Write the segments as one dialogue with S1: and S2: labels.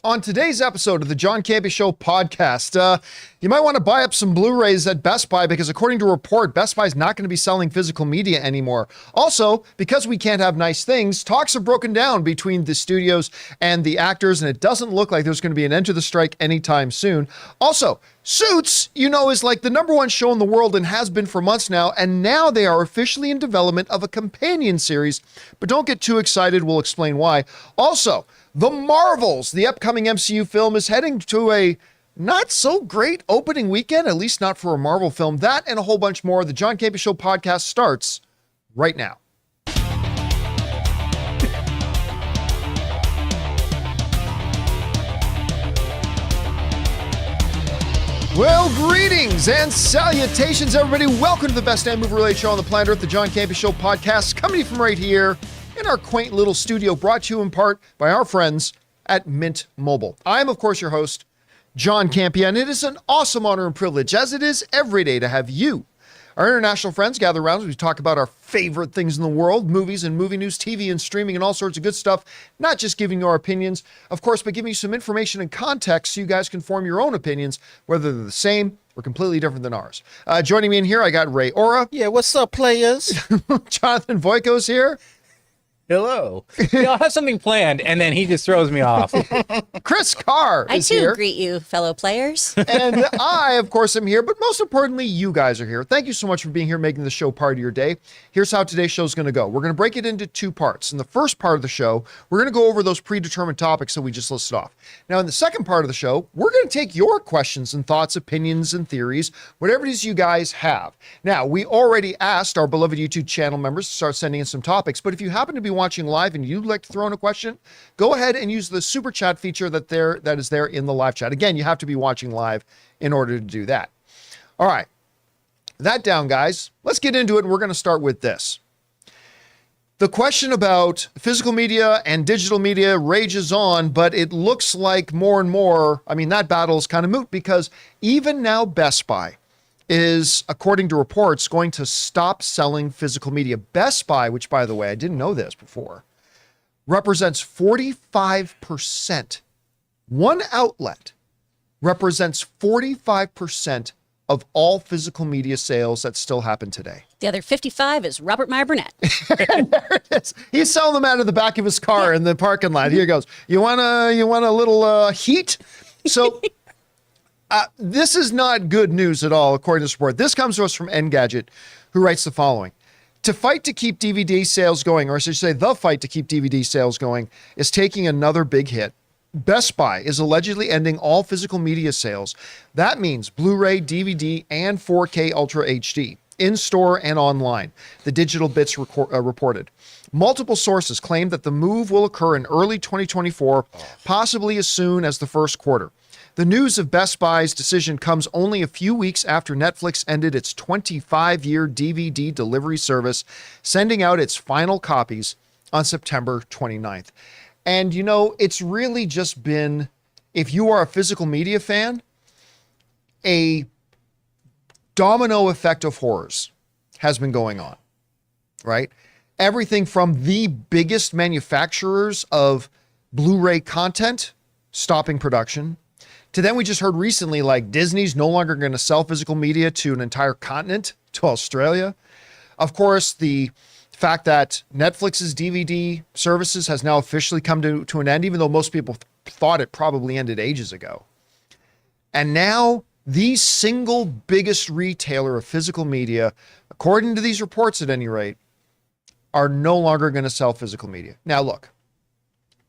S1: On today's episode of the John Campea Show podcast, you might want to buy up some Blu-rays at Best Buy because according to a report, Best Buy is not going to be selling physical media anymore. Also, because we can't have nice things, talks have broken down between the studios and the actors, and it doesn't look like there's going to be an end to the strike anytime soon. Also, Suits, you know, is like the #1 show in the world and has been for months now, and now they are officially in development of a companion series, but don't get too excited, we'll explain why. Also, The Marvels, the upcoming MCU film, is heading to a not so great opening weekend, at least not for a Marvel film. That and a whole bunch more. The John Campea Show podcast starts right now. Well, greetings and salutations, everybody. Welcome to the best damn movie-related show on the planet Earth, the John Campea Show podcast, coming from right here in our quaint little studio, brought to you in part by our friends at Mint Mobile. I am, of course, your host, John Campea, and it is an awesome honor and privilege, as it is every day, to have you, our international friends, gather around as we talk about our favorite things in the world, movies and movie news, TV and streaming, and all sorts of good stuff. Not just giving you our opinions, of course, but giving you some information and context so you guys can form your own opinions, whether they're the same or completely different than ours. Joining me in here, I got Ray Ora.
S2: Yeah, what's up, players?
S1: Jonathan Voico's here.
S3: Hello. I'll have something planned, and then he just throws me off.
S1: Chris Carr is
S4: here. I,
S1: here.
S4: greet you, fellow players.
S1: And I, of course, am here, but most importantly, you guys are here. Thank you so much for being here, making the show part of your day. Here's how today's show is going to go. We're going to break it into two parts. In the first part of the show, we're going to go over those predetermined topics that we just listed off. Now, in the second part of the show, we're going to take your questions and thoughts, opinions and theories, whatever it is you guys have. Now, we already asked our beloved YouTube channel members to start sending in some topics, but if you happen to be watching live and you'd like to throw in a question, go ahead and use the super chat feature that is there in the live chat. Again, you have to be watching live in order to do that. All right, that down, guys. Let's get into it, and we're going to start with this. The question about physical media and digital media rages on, but it looks like more and more, that battle is kind of moot because even now Best Buy is, according to reports, going to stop selling physical media. Best Buy, which, by the way, I didn't know this before, represents 45%. One outlet represents 45% of all physical media sales that still happen today.
S4: The other 55 is Robert Meyer Burnett.
S1: There it is. He's selling them out of the back of his car in the parking lot. Here goes. You want a little heat? So this is not good news at all, according to this report. This comes to us from Engadget, who writes the following. To fight to keep DVD sales going, or I should say the fight to keep DVD sales going, is taking another big hit. Best Buy is allegedly ending all physical media sales. That means Blu-ray, DVD, and 4K Ultra HD, in-store and online, the Digital Bits reported. Multiple sources claim that the move will occur in early 2024, possibly as soon as the first quarter. The news of Best Buy's decision comes only a few weeks after Netflix ended its 25-year DVD delivery service, sending out its final copies on September 29th. And, it's really just been, if you are a physical media fan, a domino effect of horrors has been going on, right? Everything from the biggest manufacturers of Blu-ray content stopping production, to then we just heard recently, like Disney's no longer going to sell physical media to an entire continent, to Australia. Of course, the fact that Netflix's DVD services has now officially come to an end, even though most people thought it probably ended ages ago. And now the single biggest retailer of physical media, according to these reports at any rate, are no longer going to sell physical media. Now, look,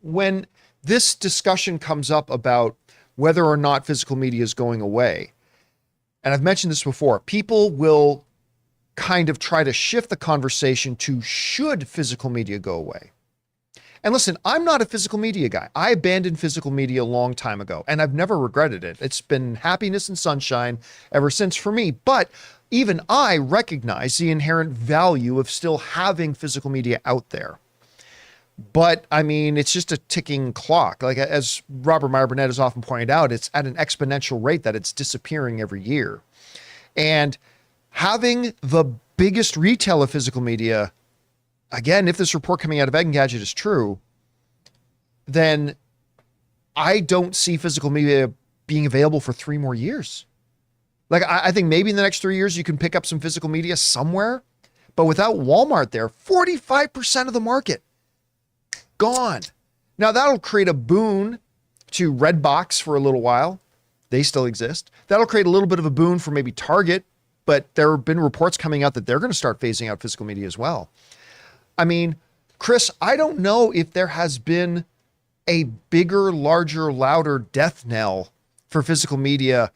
S1: when this discussion comes up about whether or not physical media is going away, and I've mentioned this before, people will kind of try to shift the conversation to should physical media go away? And listen, I'm not a physical media guy. I abandoned physical media a long time ago, and I've never regretted it. It's been happiness and sunshine ever since for me. But even I recognize the inherent value of still having physical media out there. But it's just a ticking clock. Like, as Robert Meyer Burnett has often pointed out, it's at an exponential rate that it's disappearing every year. And having the biggest retail of physical media, again, if this report coming out of Engadget is true, then I don't see physical media being available for 3 more years. Like, I think maybe in the next 3 years, you can pick up some physical media somewhere, but without Walmart there, 45% of the market gone. Now that'll create a boon to Redbox for a little while. They still exist. That'll create a little bit of a boon for maybe Target, but there have been reports coming out that they're going to start phasing out physical media as well. I mean, Chris, I don't know if there has been a bigger, larger, louder death knell for physical media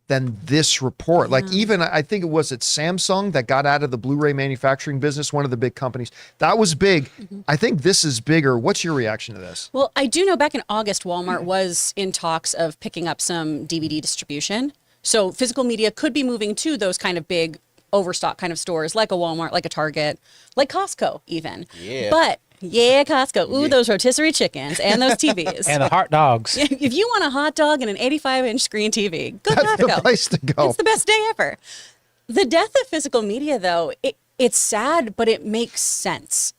S1: than this report. Like even, I think it was at Samsung that got out of the Blu-ray manufacturing business, one of the big companies. That was big. I think this is bigger. What's your reaction to this?
S4: Well, I do know back in August, Walmart was in talks of picking up some DVD distribution. So physical media could be moving to those kind of big overstock kind of stores like a Walmart, like a Target, like Costco even.
S2: Yeah.
S4: But yeah, Costco. Ooh, those rotisserie chickens and those TVs.
S3: And the hot dogs.
S4: If you want a hot dog and an 85-inch screen TV, go
S1: That's
S4: Costco.
S1: the place to go.
S4: It's the best day ever. The death of physical media, though, it's sad, but it makes sense.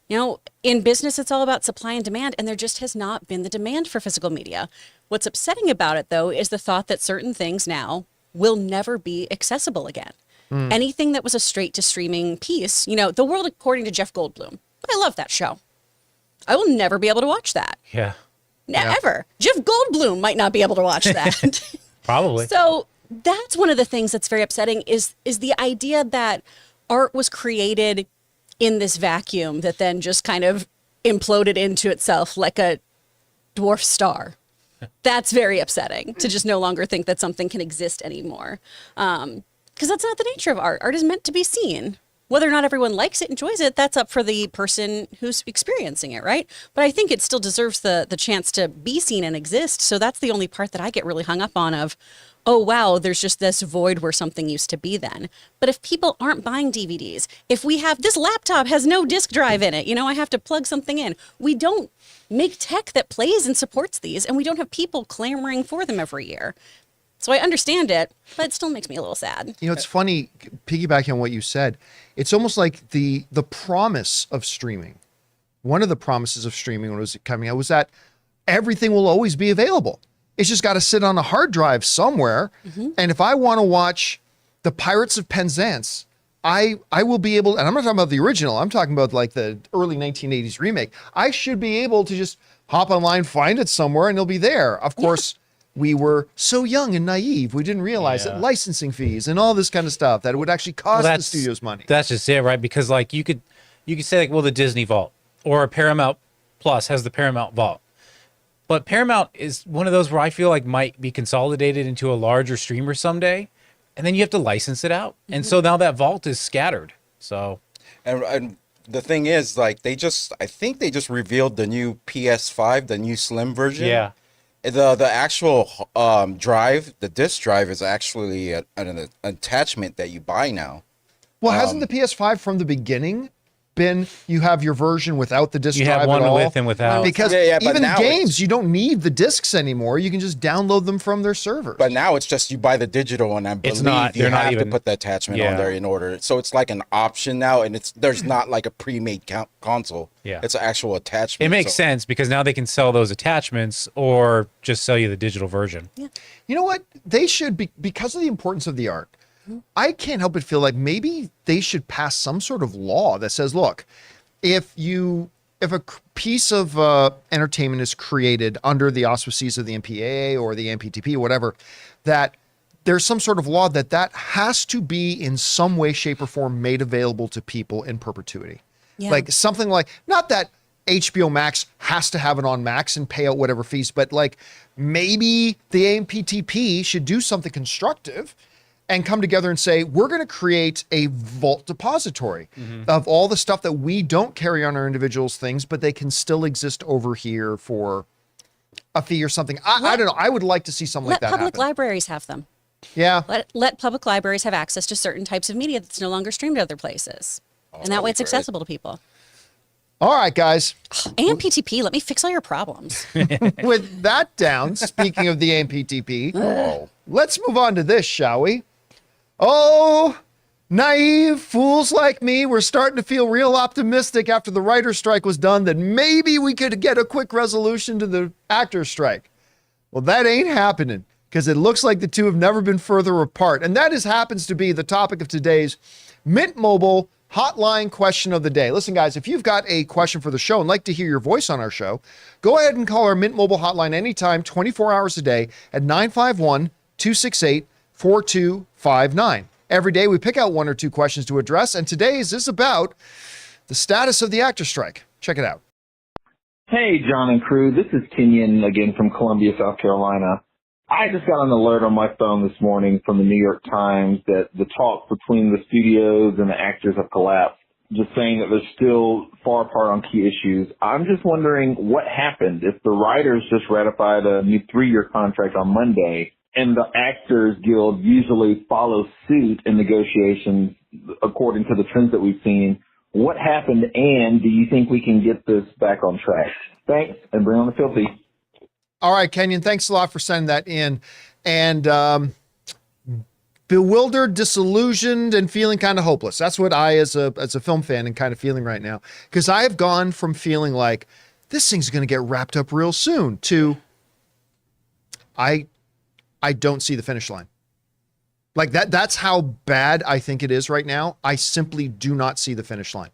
S4: You know, in business, it's all about supply and demand, and there just has not been the demand for physical media. What's upsetting about it, though, is the thought that certain things now will never be accessible again. Anything that was a straight to streaming piece, you know, The World According to Jeff Goldblum. I love that show. I will never be able to watch that.
S3: Yeah.
S4: Never. Jeff Goldblum might not be able to watch that.
S3: Probably.
S4: So that's one of the things that's very upsetting is the idea that art was created in this vacuum that then just kind of imploded into itself like a dwarf star. That's very upsetting to just no longer think that something can exist anymore. Because that's not the nature of art. Art is meant to be seen. Whether or not everyone likes it, enjoys it, that's up for the person who's experiencing it, right? But I think it still deserves the chance to be seen and exist. So that's the only part that I get really hung up on of, oh, wow, there's just this void where something used to be then. But if people aren't buying DVDs, if we have, this laptop has no disk drive in it, you know, I have to plug something in. We don't make tech that plays and supports these, and we don't have people clamoring for them every year. So I understand it, but it still makes me a little sad.
S1: You know, it's funny, piggybacking on what you said, it's almost like the promise of streaming. One of the promises of streaming when it was coming out was that everything will always be available. It's just got to sit on a hard drive somewhere. And if I want to watch The Pirates of Penzance, I will be able, and I'm not talking about the original, I'm talking about like the early 1980s remake. I should be able to just hop online, find it somewhere, and it'll be there. Of course, we were so young and naive. We didn't realize that licensing fees and all this kind of stuff, that it would actually cost the studios money.
S3: That's just it, right? Because like you could say like, well, the Disney Vault or Paramount Plus has the Paramount Vault. But Paramount is one of those where I feel like might be consolidated into a larger streamer someday. And then you have to license it out. And so now that vault is scattered. So,
S2: And the thing is, like, I think they just revealed the new PS5, the new slim version.
S3: yeah.
S2: The actual drive, the disc drive, is actually an attachment that you buy now.
S1: Well, hasn't the PS5 from the beginning been, you have your version without the disc
S3: You
S1: drive
S3: have one
S1: at all?
S3: with and without.
S1: Because
S2: Yeah, but
S1: even
S2: now
S1: games, you don't need the discs anymore. You can just download them from their servers.
S2: But now it's just you buy the digital, and I believe
S3: not-
S2: you
S3: you're not
S2: have to
S3: even-
S2: put the attachment on
S3: Yeah.
S2: there in order. So it's like an option now, and there's not like a pre-made console.
S3: Yeah.
S2: It's an actual attachment.
S3: It makes
S2: So-
S3: sense because now they can sell those attachments or just sell you the digital version.
S1: You know what? They should be, because of the importance of the art, I can't help but feel like maybe they should pass some sort of law that says, look, if a piece of entertainment is created under the auspices of the MPAA or the MPTP or whatever, that there's some sort of law that has to be in some way, shape, or form made available to people in perpetuity.
S4: Yeah.
S1: Like something like, not that HBO Max has to have it on Max and pay out whatever fees, but like maybe the AMPTP should do something constructive and come together and say, we're going to create a vault depository of all the stuff that we don't carry on our individuals' things, but they can still exist over here for a fee or something. I don't know. I would like to see something like
S4: Let
S1: that
S4: public
S1: happen.
S4: libraries have them.
S1: Yeah.
S4: Let public libraries have access to certain types of media that's no longer streamed other places. And that way it's
S2: that'd be great.
S4: accessible to people.
S1: All right, guys.
S4: AMPTP, let me fix all your problems.
S1: With that down, speaking of the AMPTP, let's move on to this, shall we? Oh, naive fools like me, we're starting to feel real optimistic after the writer's strike was done that maybe we could get a quick resolution to the actor's strike. Well, that ain't happening because it looks like the two have never been further apart. And that happens to be the topic of today's Mint Mobile hotline question of the day. Listen, guys, if you've got a question for the show and like to hear your voice on our show, go ahead and call our Mint Mobile hotline anytime, 24 hours a day at 951-268-4259. Every day we pick out one or two questions to address, and today's is about the status of the actor strike. Check it out.
S5: Hey, John and crew. This is Kenyon again from Columbia, South Carolina. I just got an alert on my phone this morning from the New York Times that the talks between the studios and the actors have collapsed, just saying that they're still far apart on key issues. I'm just wondering what happened if the writers just ratified a new 3-year contract on Monday and the Actors Guild usually follows suit in negotiations according to the trends that we've seen. What happened, and do you think we can get this back on track? Thanks, and bring on the filthy.
S1: All right, Kenyon, thanks a lot for sending that in. And bewildered, disillusioned, and feeling kind of hopeless. That's what I, as a film fan, am kind of feeling right now. Because I have gone from feeling like this thing's going to get wrapped up real soon to I don't see the finish line. Like that's how bad I think it is right now. I simply do not see the finish line.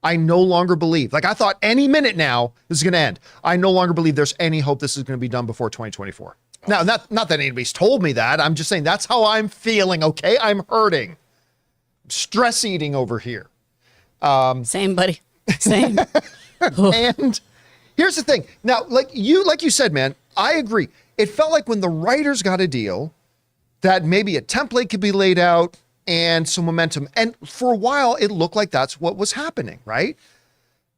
S1: I no longer believe, like I thought any minute now this is going to end. I no longer believe there's any hope this is going to be done before 2024. Now, not that anybody's told me that. I'm just saying that's how I'm feeling. Okay. I'm hurting, stress eating over here.
S4: Same, buddy. Same.
S1: And here's the thing. Now, like you said, man, I agree. It felt like when the writers got a deal that maybe a template could be laid out and some momentum. And for a while, it looked like that's what was happening, right?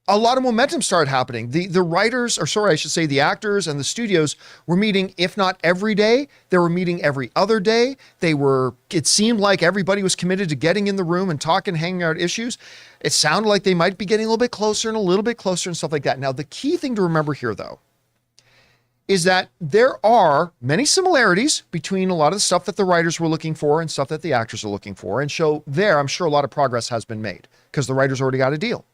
S1: A lot of momentum started happening. The writers, or sorry, I should say the actors and the studios were meeting, if not every day, they were meeting every other day. It seemed like everybody was committed to getting in the room and talking, hanging out issues. It sounded like they might be getting a little bit closer and stuff like that. Now, the key thing to remember here, though, is that there are many similarities between a lot of the stuff that the writers were looking for and stuff that the actors are looking for. And so there, I'm sure a lot of progress has been made because the writers already got a deal.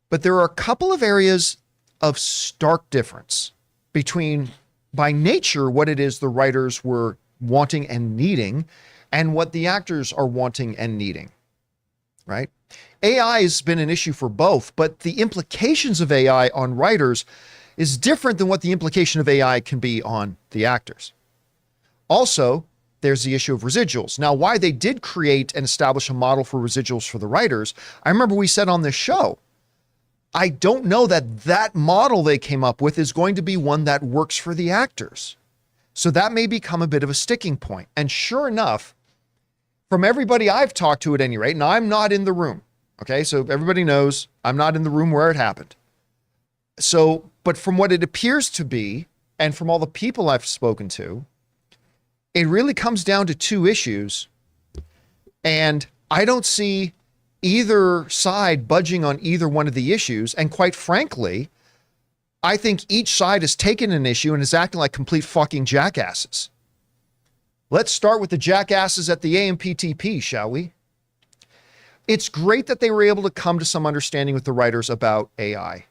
S1: But there are a couple of areas of stark difference between, by nature, what it is the writers were wanting and needing and what the actors are wanting and needing, right? AI has been an issue for both, but the implications of AI on writers is different than what the implication of AI can be on the actors. Also, there's the issue of residuals. Now, why they did create and establish a model for residuals for the writers, I remember we said on this show, I don't know that model they came up with is going to be one that works for the actors. So that may become a bit of a sticking point. And sure enough, from everybody I've talked to at any rate, and I'm not in the room, okay? So everybody knows I'm not in the room where it happened. So, but from what it appears to be, and from all the people I've spoken to, it really comes down to two issues. And I don't see either side budging on either one of the issues. And quite frankly, I think each side has taken an issue and is acting like complete fucking jackasses. Let's start with the jackasses at the AMPTP, shall we? It's great that they were able to come to some understanding with the writers about AI.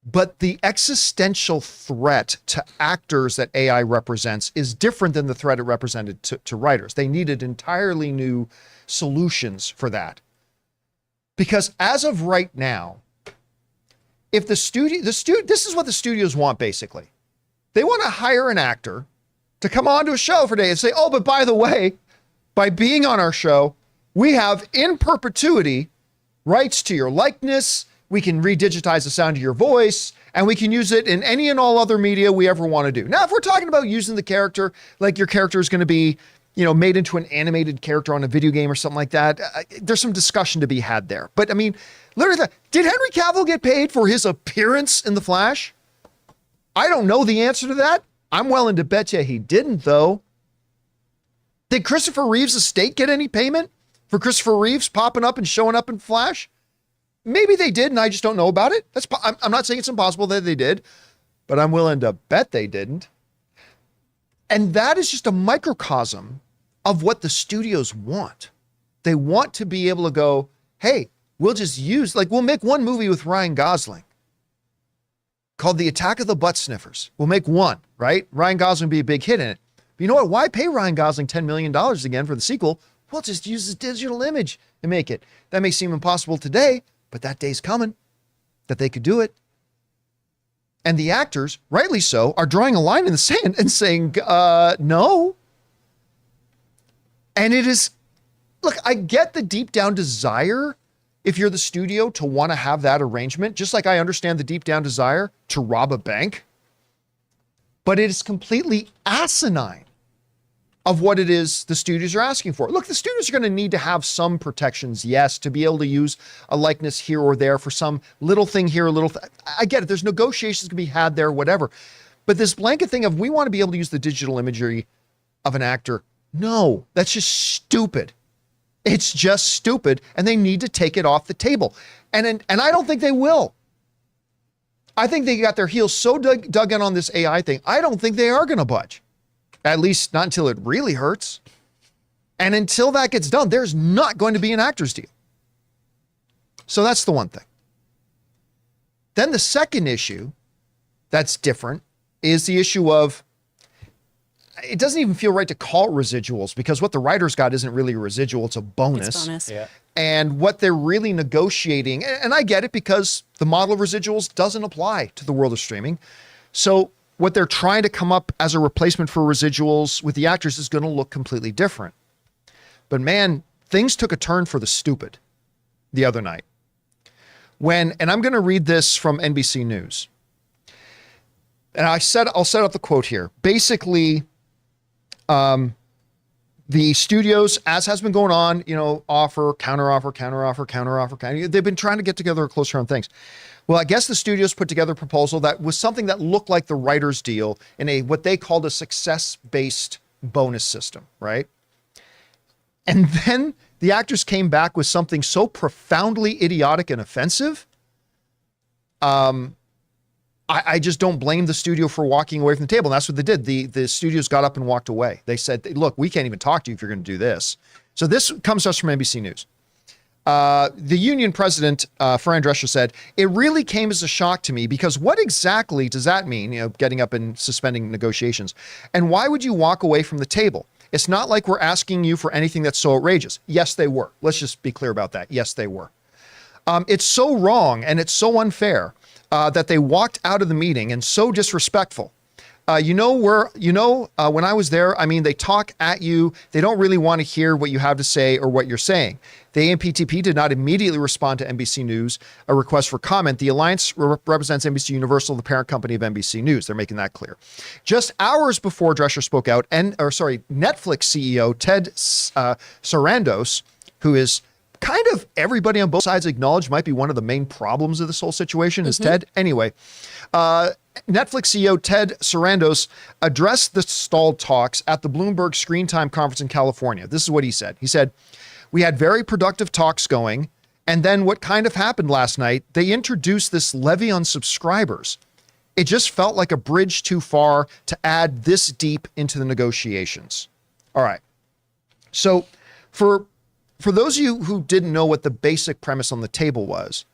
S1: But the existential threat to actors that AI represents is different than the threat it represented to writers. They needed entirely new solutions for that. Because as of right now, if this is what the studios want basically. They want to hire an actor to come onto a show for a day and say, oh, but by the way, by being on our show, we have in perpetuity rights to your likeness. We can redigitize the sound of your voice, and we can use it in any and all other media we ever want to do. Now, if we're talking about using the character, like your character is going to be, made into an animated character on a video game or something like that, there's some discussion to be had there. But I mean, literally, did Henry Cavill get paid for his appearance in The Flash? I don't know the answer to that. I'm willing to bet you he didn't, though. Did Christopher Reeve's estate get any payment for Christopher Reeves popping up and showing up in Flash? Maybe they did, and I just don't know about it. I'm not saying it's impossible that they did, but I'm willing to bet they didn't. And that is just a microcosm of what the studios want. They want to be able to go, hey, we'll just we'll make one movie with Ryan Gosling. called The Attack of the Butt Sniffers. We'll make one, right? Ryan Gosling will be a big hit in it. But you know what? Why pay Ryan Gosling $10 million again for the sequel? We'll just use his digital image and make it. That may seem impossible today, but that day's coming that they could do it. And the actors, rightly so, are drawing a line in the sand and saying, no. And it is, look, I get the deep down desire, if you're the studio, to want to have that arrangement, just like I understand the deep down desire to rob a bank. But it is completely asinine of what it is the studios are asking for. Look, the studios are going to need to have some protections, yes, to be able to use a likeness here or there for some little thing here, I get it. There's negotiations to be had there, whatever. But this blanket thing of we want to be able to use the digital imagery of an actor, no, that's just stupid. It's just stupid, and they need to take it off the table. And I don't think they will. I think they got their heels so dug in on this AI thing, I don't think they are going to budge. At least not until it really hurts. And until that gets done, there's not going to be an actor's deal. So that's the one thing. Then the second issue that's different is the issue of, it doesn't even feel right to call it residuals, because what the writers got isn't really a residual, it's a bonus.
S4: It's bonus.
S3: Yeah.
S1: And what they're really negotiating, and I get it because the model of residuals doesn't apply to the world of streaming. So what they're trying to come up as a replacement for residuals with the actors is going to look completely different. But man, things took a turn for the stupid the other night. And I'm going to read this from NBC News. And I'll set up the quote here. Basically, the studios, as has been going on, offer, counteroffer. They've been trying to get together closer on things. Well, I guess the studios put together a proposal that was something that looked like the writer's deal in what they called a success-based bonus system, right? And then the actors came back with something so profoundly idiotic and offensive. I just don't blame the studio for walking away from the table. And that's what they did. The studios got up and walked away. They said, look, we can't even talk to you if you're going to do this. So this comes to us from NBC News. The union president, Fran Drescher, said, it really came as a shock to me because what exactly does that mean, getting up and suspending negotiations? And why would you walk away from the table? It's not like we're asking you for anything that's so outrageous. Yes, they were. Let's just be clear about that. Yes, they were. It's so wrong and it's so unfair that they walked out of the meeting and so disrespectful. When I was there, they talk at you. They don't really want to hear what you have to say or what you're saying. The AMPTP did not immediately respond to NBC News, a request for comment. The alliance represents NBC Universal, the parent company of NBC News. They're making that clear. Just hours before Drescher spoke out, Netflix CEO Ted Sarandos, who is kind of everybody on both sides acknowledged might be one of the main problems of this whole situation, is Ted. Anyway, Netflix CEO Ted Sarandos addressed the stalled talks at the Bloomberg Screen Time conference in California. This is what he said. He said, we had very productive talks going, and then what kind of happened last night, they introduced this levy on subscribers. It just felt like a bridge too far to add this deep into the negotiations. All right. So for those of you who didn't know what the basic premise on the table was,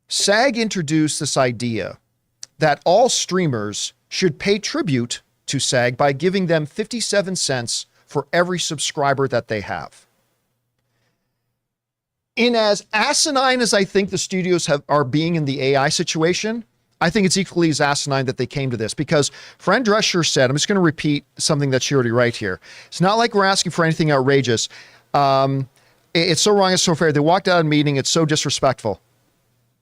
S1: SAG introduced this idea that all streamers should pay tribute to SAG by giving them 57 cents for every subscriber that they have. In as asinine as I think the studios are being in the AI situation, I think it's equally as asinine that they came to this, because Fran Drescher said, I'm just going to repeat something that she already wrote here. It's not like we're asking for anything outrageous. It's so wrong, it's so fair. They walked out of the meeting, it's so disrespectful.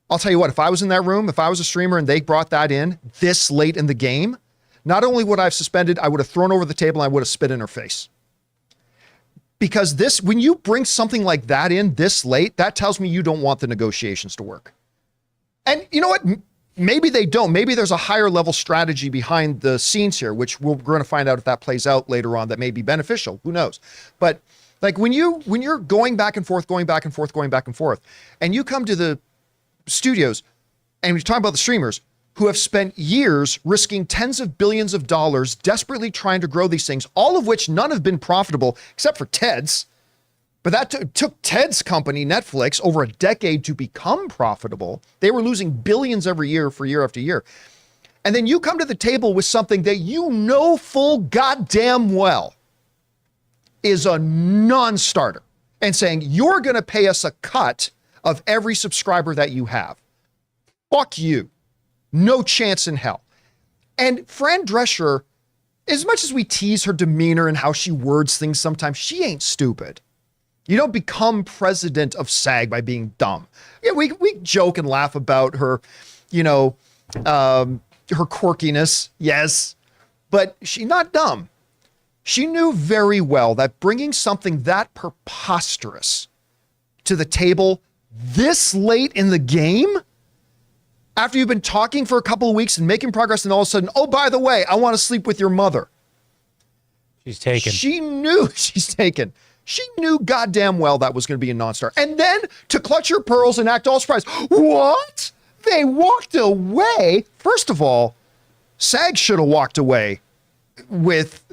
S1: I'll tell you what, if I was in that room, if I was a streamer and they brought that in this late in the game, not only would I have suspended, I would have thrown over the table and I would have spit in her face. Because when you bring something like that in this late, that tells me you don't want the negotiations to work. And you know what? Maybe they don't. Maybe there's a higher level strategy behind the scenes here, which we're going to find out if that plays out later on, that may be beneficial. Who knows? But like when you're going back and forth, and you come to the studios and you're talking about the streamers who have spent years risking tens of billions of dollars, desperately trying to grow these things, all of which none have been profitable except for Ted's. But that took Ted's company, Netflix, over a decade to become profitable. They were losing billions every year for year after year. And then you come to the table with something that you know full goddamn well is a non-starter and saying, you're going to pay us a cut of every subscriber that you have. Fuck you. No chance in hell. And Fran Drescher, as much as we tease her demeanor and how she words things sometimes, she ain't stupid. You don't become president of SAG by being dumb. Yeah, we joke and laugh about her, her quirkiness, yes, but she's not dumb. She knew very well that bringing something that preposterous to the table this late in the game, after you've been talking for a couple of weeks and making progress, and all of a sudden, oh, by the way, I want to sleep with your mother.
S3: She's taken.
S1: She knew she's taken. She knew goddamn well that was going to be a non-star. And then to clutch her pearls and act all surprised. What? They walked away. First of all, SAG should have walked away with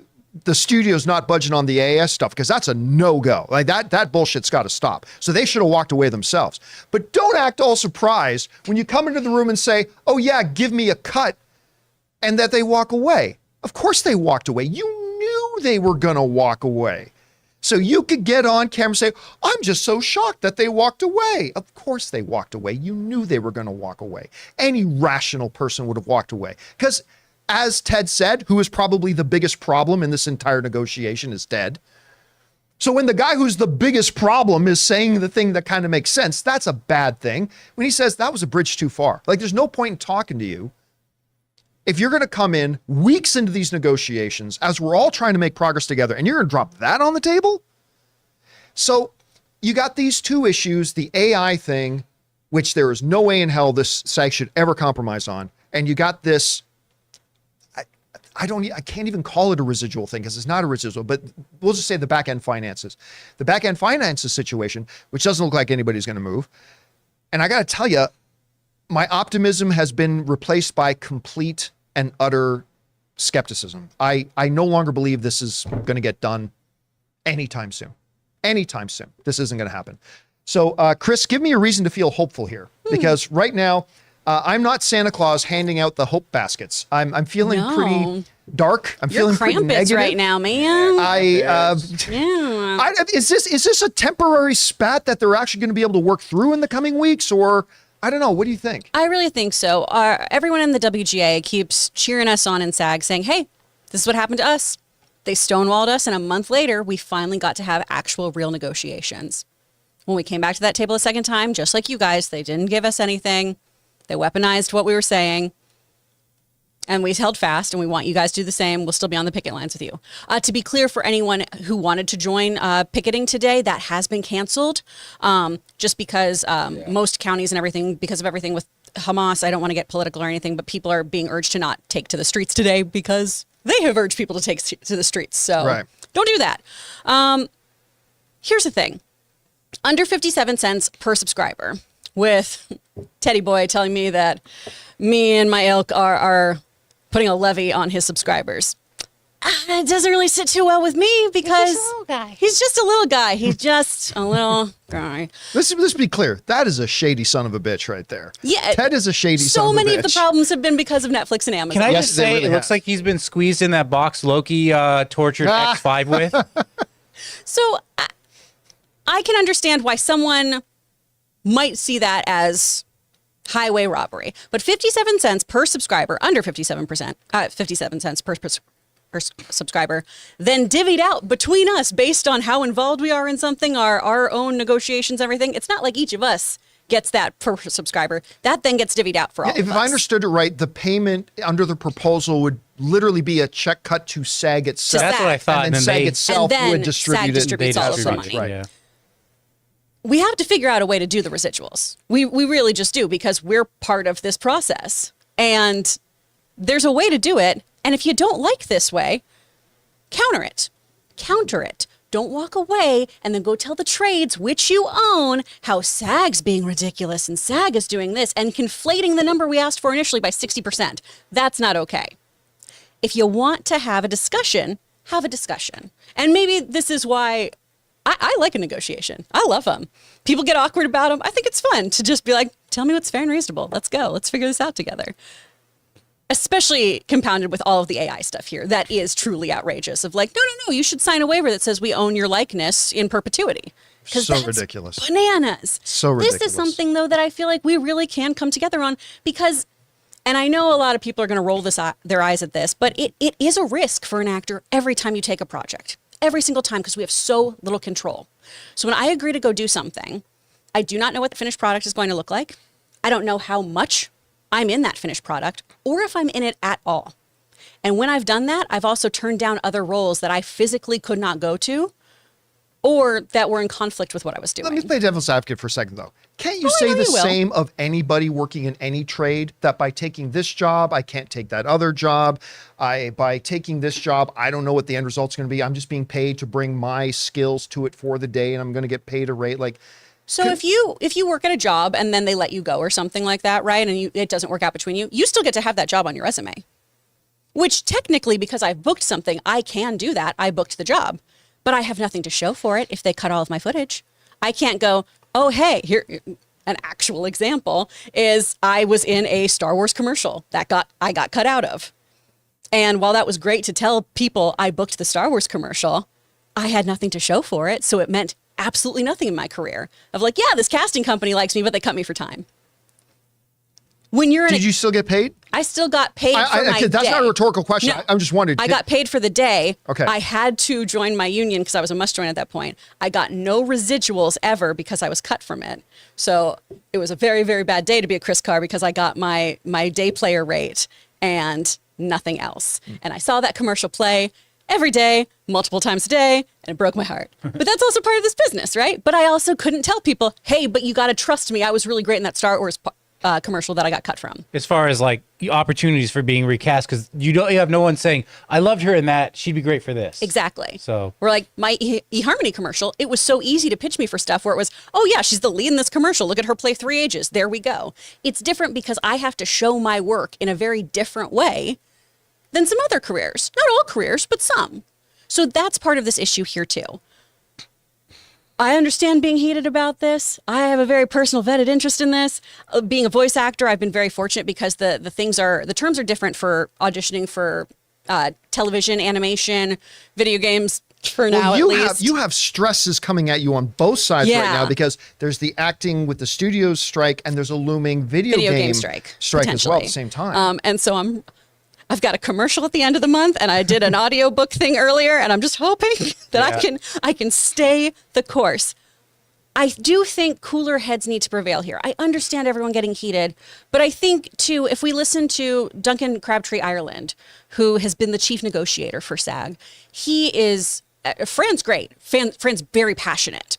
S1: the studios not budging on the AS stuff, because that's a no-go. Like that bullshit's got to stop. So they should have walked away themselves. But don't act all surprised when you come into the room and say, oh yeah, give me a cut, and that they walk away. Of course they walked away. You knew they were going to walk away. So you could get on camera and say, I'm just so shocked that they walked away. Of course they walked away. You knew they were going to walk away. Any rational person would have walked away. Because as Ted said, who is probably the biggest problem in this entire negotiation is Ted. So when the guy who's the biggest problem is saying the thing that kind of makes sense, that's a bad thing. When he says that was a bridge too far. Like there's no point in talking to you if you're going to come in weeks into these negotiations as we're all trying to make progress together and you're going to drop that on the table. So you got these two issues, the AI thing, which there is no way in hell this SAG should ever compromise on. And you got this, I can't even call it a residual thing because it's not a residual, but we'll just say the back end finances. The back end finances situation, which doesn't look like anybody's going to move. And I got to tell you, my optimism has been replaced by complete and utter skepticism. I no longer believe this is going to get done anytime soon. Anytime soon. This isn't going to happen. So, Chris, give me a reason to feel hopeful here, because right now I'm not Santa Claus handing out the hope baskets. I'm feeling pretty dark. I'm
S4: You're
S1: feeling pretty
S4: Krampus
S1: negative
S4: right now, man.
S1: Is this a temporary spat that they're actually going to be able to work through in the coming weeks, or I don't know. What do you think?
S4: I really think so. Everyone in the WGA keeps cheering us on in SAG, saying, hey, this is what happened to us. They stonewalled us, and a month later, we finally got to have actual real negotiations. When we came back to that table a second time, just like you guys, they didn't give us anything. They weaponized what we were saying. And we held fast, and we want you guys to do the same. We'll still be on the picket lines with you. To be clear, for anyone who wanted to join picketing today, that has been canceled. Just because most counties and everything, because of everything with Hamas, I don't want to get political or anything, but people are being urged to not take to the streets today because they have urged people to take to the streets. So Don't do that. Here's the thing. Under 57 cents per subscriber, with Teddy Boy telling me that me and my ilk are putting a levy on his subscribers. It doesn't really sit too well with me because he's just a little guy. He's just a little guy.
S1: Let's be clear. That is a shady son of a bitch right there.
S4: Yeah.
S1: Ted is a shady son of a bitch.
S4: So many of the problems have been because of Netflix and Amazon.
S3: Can I
S1: Yes,
S3: just
S1: they
S3: say,
S1: really
S3: it looks
S1: have.
S3: like he's been squeezed in that box Loki tortured X5 with.
S4: So I can understand why someone might see that as highway robbery, but 57 cents per subscriber, under 57 cents per subscriber, then divvied out between us based on how involved we are in something, our own negotiations, everything. It's not like each of us gets that per subscriber. That then gets divvied out for all of us.
S1: If I understood it right, the payment under the proposal would literally be a check cut to SAG itself.
S3: That's what I thought.
S1: And then SAG itself
S4: and then
S1: would distribute
S4: SAG
S1: it.
S4: distributes all of the money.
S1: Right.
S3: Yeah.
S4: We have to figure out a way to do the residuals. We really just do, because we're part of this process. And there's a way to do it. And if you don't like this way, counter it. Counter it. Don't walk away and then go tell the trades, which you own, how SAG's being ridiculous and SAG is doing this and conflating the number we asked for initially by 60%. That's not okay. If you want to have a discussion, have a discussion. And maybe this is why I like a negotiation. I love them. People get awkward about them. I think it's fun to just be like, tell me what's fair and reasonable. Let's go. Let's figure this out together. Especially compounded with all of the AI stuff here. That is truly outrageous of like, no, you should sign a waiver that says we own your likeness in perpetuity.
S1: So ridiculous.
S4: Bananas.
S1: So ridiculous.
S4: This is something, though, that I feel like we really can come together on because, and I know a lot of people are going to roll their eyes at this, but it is a risk for an actor every time you take a project. Every single time, because we have so little control. So when I agree to go do something, I do not know what the finished product is going to look like. I don't know how much I'm in that finished product or if I'm in it at all. And when I've done that, I've also turned down other roles that I physically could not go to or that were in conflict with what I was doing.
S1: Let me play devil's advocate for a second, though. Can't you
S4: Oh, I
S1: say
S4: know
S1: the
S4: you will.
S1: same of anybody working in any trade, that by taking this job, I can't take that other job. By taking this job, I don't know what the end result's going to be. I'm just being paid to bring my skills to it for the day, and I'm going to get paid a rate. Like,
S4: So if you work at a job and then they let you go or something like that, right, and it doesn't work out between you, you still get to have that job on your resume. Which technically, because I've booked something, I can do that. I booked the job. But I have nothing to show for it if they cut all of my footage. I can't go, oh, hey, here, an actual example is I was in a Star Wars commercial I got cut out of. And while that was great to tell people I booked the Star Wars commercial, I had nothing to show for it. So it meant absolutely nothing in my career of like, yeah, this casting company likes me, but they cut me for time. When you're in
S1: did you still get paid?
S4: I still got paid for my
S1: That's
S4: day.
S1: not a rhetorical question.
S4: No.
S1: I'm just wondering.
S4: I got paid for the day.
S1: Okay.
S4: I had to join my union because I was a must join at that point. I got no residuals ever because I was cut from it. So it was a very, very bad day to be a Chris Carr because I got my day player rate and nothing else. And I saw that commercial play every day, multiple times a day, and it broke my heart. But that's also part of this business, right? But I also couldn't tell people, hey, but you got to trust me. I was really great in that Star Wars commercial that I got cut from.
S3: As far as like opportunities for being recast, because you have no one saying, I loved her in that, she'd be great for this.
S4: Exactly.
S3: So
S4: we're like my eHarmony commercial. It was so easy to pitch me for stuff where it was, oh yeah, she's the lead in this commercial. Look at her play 3 ages. There we go. It's different because I have to show my work in a very different way than some other careers. Not all careers, but some. So that's part of this issue here too. I understand being heated about this. I have a very personal vetted interest in this. Being a voice actor, I've been very fortunate because the terms are different for auditioning for television, animation, video games for now at least.
S1: You have stresses coming at you on both sides right now because there's the acting with the studios strike and there's a looming video game strike as well at the same time.
S4: And so I've got a commercial at the end of the month and I did an audiobook thing earlier and I'm just hoping that I can stay the course. I do think cooler heads need to prevail here. I understand everyone getting heated, but I think too, if we listen to Duncan Crabtree Ireland, who has been the chief negotiator for SAG, he is, Fran's great. Fran's very passionate.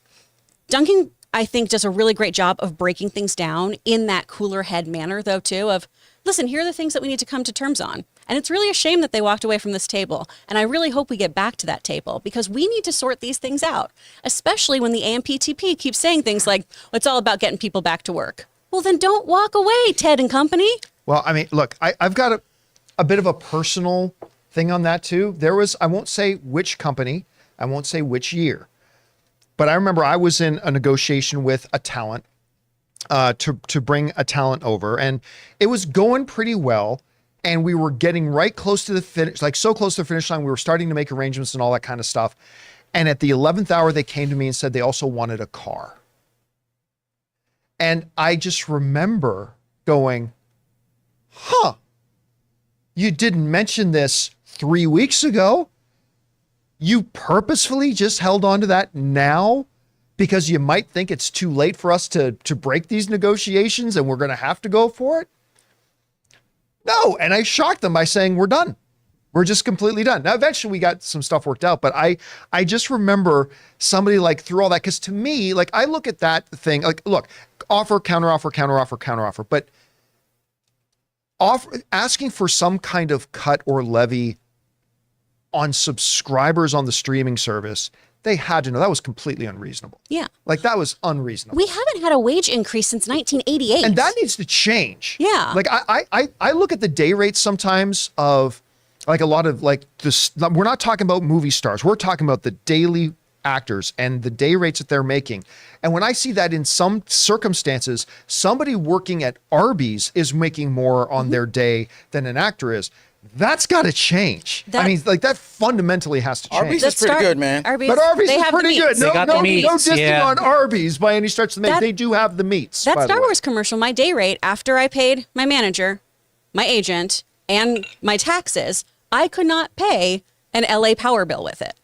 S4: Duncan, I think, does a really great job of breaking things down in that cooler head manner though too of, listen, here are the things that we need to come to terms on. And it's really a shame that they walked away from this table. And I really hope we get back to that table because we need to sort these things out, especially when the AMPTP keeps saying things like, well, it's all about getting people back to work. Well, then don't walk away, Ted and company.
S1: Well, I mean, look, I've got a bit of a personal thing on that too. I won't say which company, I won't say which year, but I remember I was in a negotiation with a talent to bring a talent over and it was going pretty well. And we were getting right close to the finish, like so close to the finish line. We were starting to make arrangements and all that kind of stuff. And at the 11th hour, they came to me and said they also wanted a car. And I just remember going, you didn't mention this 3 weeks ago. You purposefully just held on to that now because you might think it's too late for us to break these negotiations and we're going to have to go for it. No, and I shocked them by saying, we're done. We're just completely done. Now, eventually we got some stuff worked out, but I just remember somebody like through all that, because to me, like I look at that thing, like, look, offer, counteroffer, counteroffer, counteroffer, but asking for some kind of cut or levy on subscribers on the streaming service, they had to know that was completely unreasonable.
S4: Yeah.
S1: Like that was unreasonable.
S4: We haven't had a wage increase since 1988.
S1: And that needs to change.
S4: Yeah.
S1: Like I look at the day rates sometimes of like a lot of like this, we're not talking about movie stars. We're talking about the daily actors and the day rates that they're making. And when I see that in some circumstances, somebody working at Arby's is making more on their day than an actor is, that's got to change. I mean, like that fundamentally has to change.
S2: Arby's is pretty good, man.
S1: But Arby's is pretty good.
S3: They got the meats,
S1: no dissing
S3: yeah.
S1: on Arby's by any stretch of the They do have the meats.
S4: That
S1: by the
S4: Star
S1: way.
S4: Wars commercial, my day rate, after I paid my manager, my agent, and my taxes, I could not pay an LA power bill with it.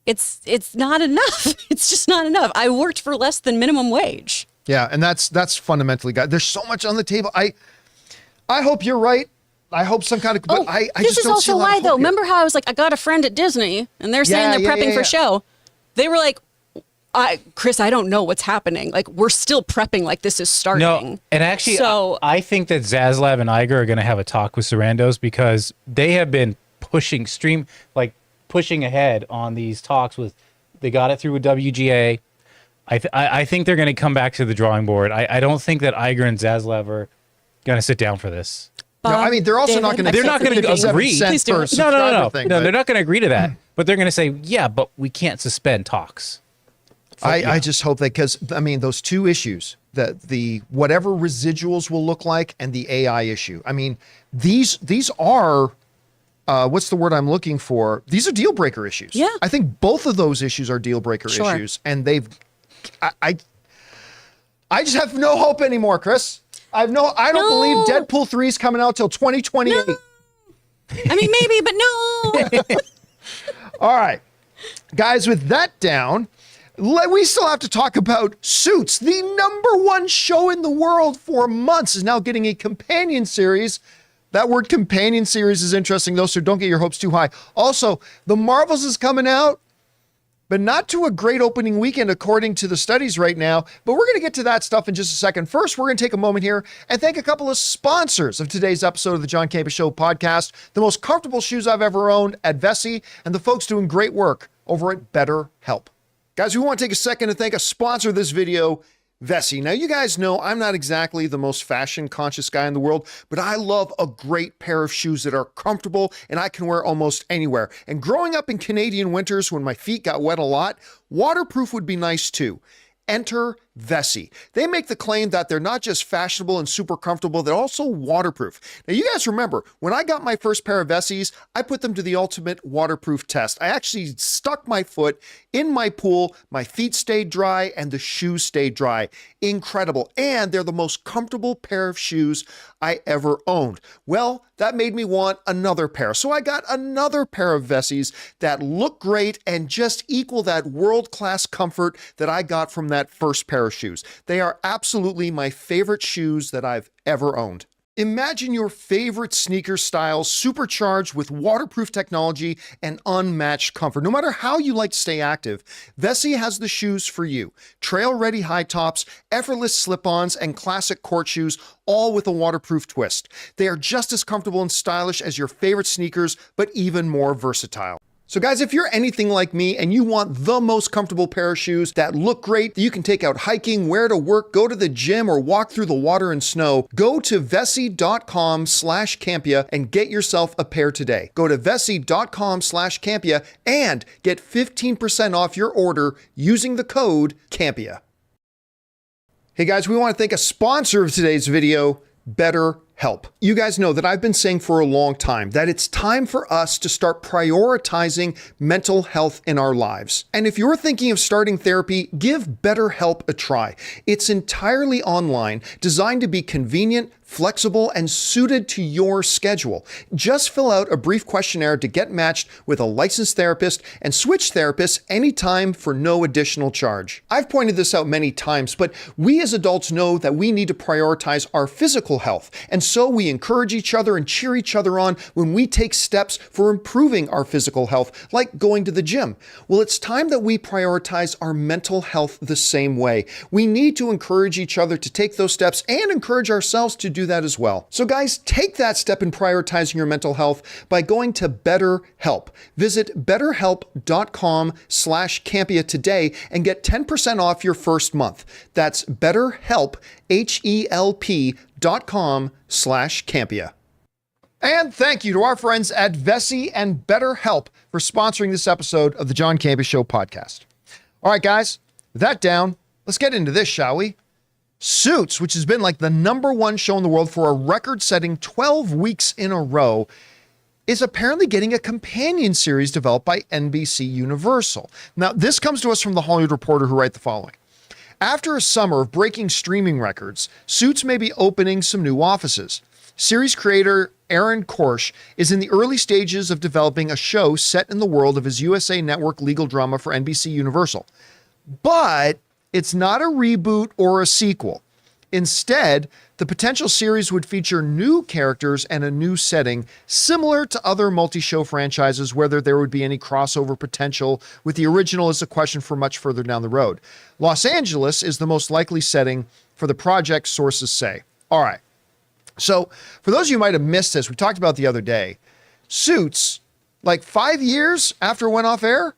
S4: It's not enough. It's just not enough. I worked for less than minimum wage.
S1: Yeah, and that's fundamentally, guys. There's so much on the table. I hope you're right. I hope some kind of. But I
S4: this
S1: just
S4: is
S1: don't see a
S4: also
S1: lot
S4: why,
S1: of hope
S4: though.
S1: here.
S4: Remember how I was like, I got a friend at Disney, and they're saying they're prepping for show. They were like, Chris, I don't know what's happening. Like, we're still prepping like this is starting.
S3: No, and actually,
S4: So-
S3: I think that Zaslav and Iger are going to have a talk with Sarandos because they have been pushing ahead on these talks with. They got it through with WGA. I think they're going to come back to the drawing board. I don't think that Iger and Zaslav are going to sit down for this.
S1: No, I mean they're also not going to.
S3: They're not going to agree.
S4: Please do it.
S3: No,
S1: Thing,
S3: they're not going to agree to that. But they're going to say, yeah, but we can't suspend talks.
S1: I just hope that, because I mean those two issues, the whatever residuals will look like and the AI issue. I mean these are what's the word I'm looking for? These are deal breaker issues.
S4: Yeah.
S1: I think both of those issues are deal breaker
S4: Sure.
S1: issues, and I just have no hope anymore, Chris. I don't believe Deadpool 3 is coming out till 2028.
S4: No. I mean, maybe, but no.
S1: All right, guys, with that down, we still have to talk about Suits. The #1 show in the world for months is now getting a companion series. That word companion series is interesting, though, so don't get your hopes too high. Also, The Marvels is coming out, but not to a great opening weekend, according to the studies right now. But we're going to get to that stuff in just a second. First, we're going to take a moment here and thank a couple of sponsors of today's episode of the John Campea Show podcast. The most comfortable shoes I've ever owned at Vessi, and the folks doing great work over at BetterHelp. Guys, we want to take a second to thank a sponsor of this video, Vessi. Now, you guys know I'm not exactly the most fashion conscious guy in the world, but I love a great pair of shoes that are comfortable and I can wear almost anywhere. And growing up in Canadian winters when my feet got wet a lot, waterproof would be nice too. Enter Vessi. They make the claim that they're not just fashionable and super comfortable, they're also waterproof. Now, you guys remember, when I got my first pair of Vessis, I put them to the ultimate waterproof test. I actually stuck my foot in my pool, my feet stayed dry, and the shoes stayed dry. Incredible. And they're the most comfortable pair of shoes I ever owned. Well, that made me want another pair. So I got another pair of Vessis that look great and just equal that world-class comfort that I got from that first pair of shoes. They are absolutely my favorite shoes that I've ever owned. Imagine your favorite sneaker styles supercharged with waterproof technology and unmatched comfort. No matter how you like to stay active, Vessi has the shoes for you. Trail-ready high tops, effortless slip-ons, and classic court shoes, all with a waterproof twist. They are just as comfortable and stylish as your favorite sneakers, but even more versatile. So guys, if you're anything like me and you want the most comfortable pair of shoes that look great, that you can take out hiking, wear to work, go to the gym, or walk through the water and snow, go to vessi.com/Campea and get yourself a pair today. Go to vessi.com/Campea and get 15% off your order using the code Campea. Hey guys, we want to thank a sponsor of today's video, BetterHelp. You guys know that I've been saying for a long time that it's time for us to start prioritizing mental health in our lives. And if you're thinking of starting therapy, give BetterHelp a try. It's entirely online, designed to be convenient, flexible, and suited to your schedule. Just fill out a brief questionnaire to get matched with a licensed therapist and switch therapists anytime for no additional charge. I've pointed this out many times, but we as adults know that we need to prioritize our physical health, and so we encourage each other and cheer each other on when we take steps for improving our physical health, like going to the gym. Well, it's time that we prioritize our mental health the same way. We need to encourage each other to take those steps and encourage ourselves to do that as well. So guys, take that step in prioritizing your mental health by going to BetterHelp. Visit betterhelp.com/Campea today and get 10% off your first month. That's BetterHelp, HELP.com/Campea. And thank you to our friends at Vessi and BetterHelp for sponsoring this episode of the John Campea Show podcast. All right, guys, with that down, let's get into this, shall we? Suits, which has been like the #1 show in the world for a record-setting 12 weeks in a row, is apparently getting a companion series developed by NBC Universal. Now, this comes to us from The Hollywood Reporter, who write the following. After a summer of breaking streaming records, Suits may be opening some new offices. Series creator Aaron Korsh is in the early stages of developing a show set in the world of his USA Network legal drama for NBC Universal. But it's not a reboot or a sequel. Instead, the potential series would feature new characters and a new setting, similar to other multi-show franchises. Whether there would be any crossover potential with the original is a question for much further down the road. Los Angeles is the most likely setting for the project, sources say. All right. So for those of you who might have missed this, we talked about the other day, Suits, like 5 years after it went off air,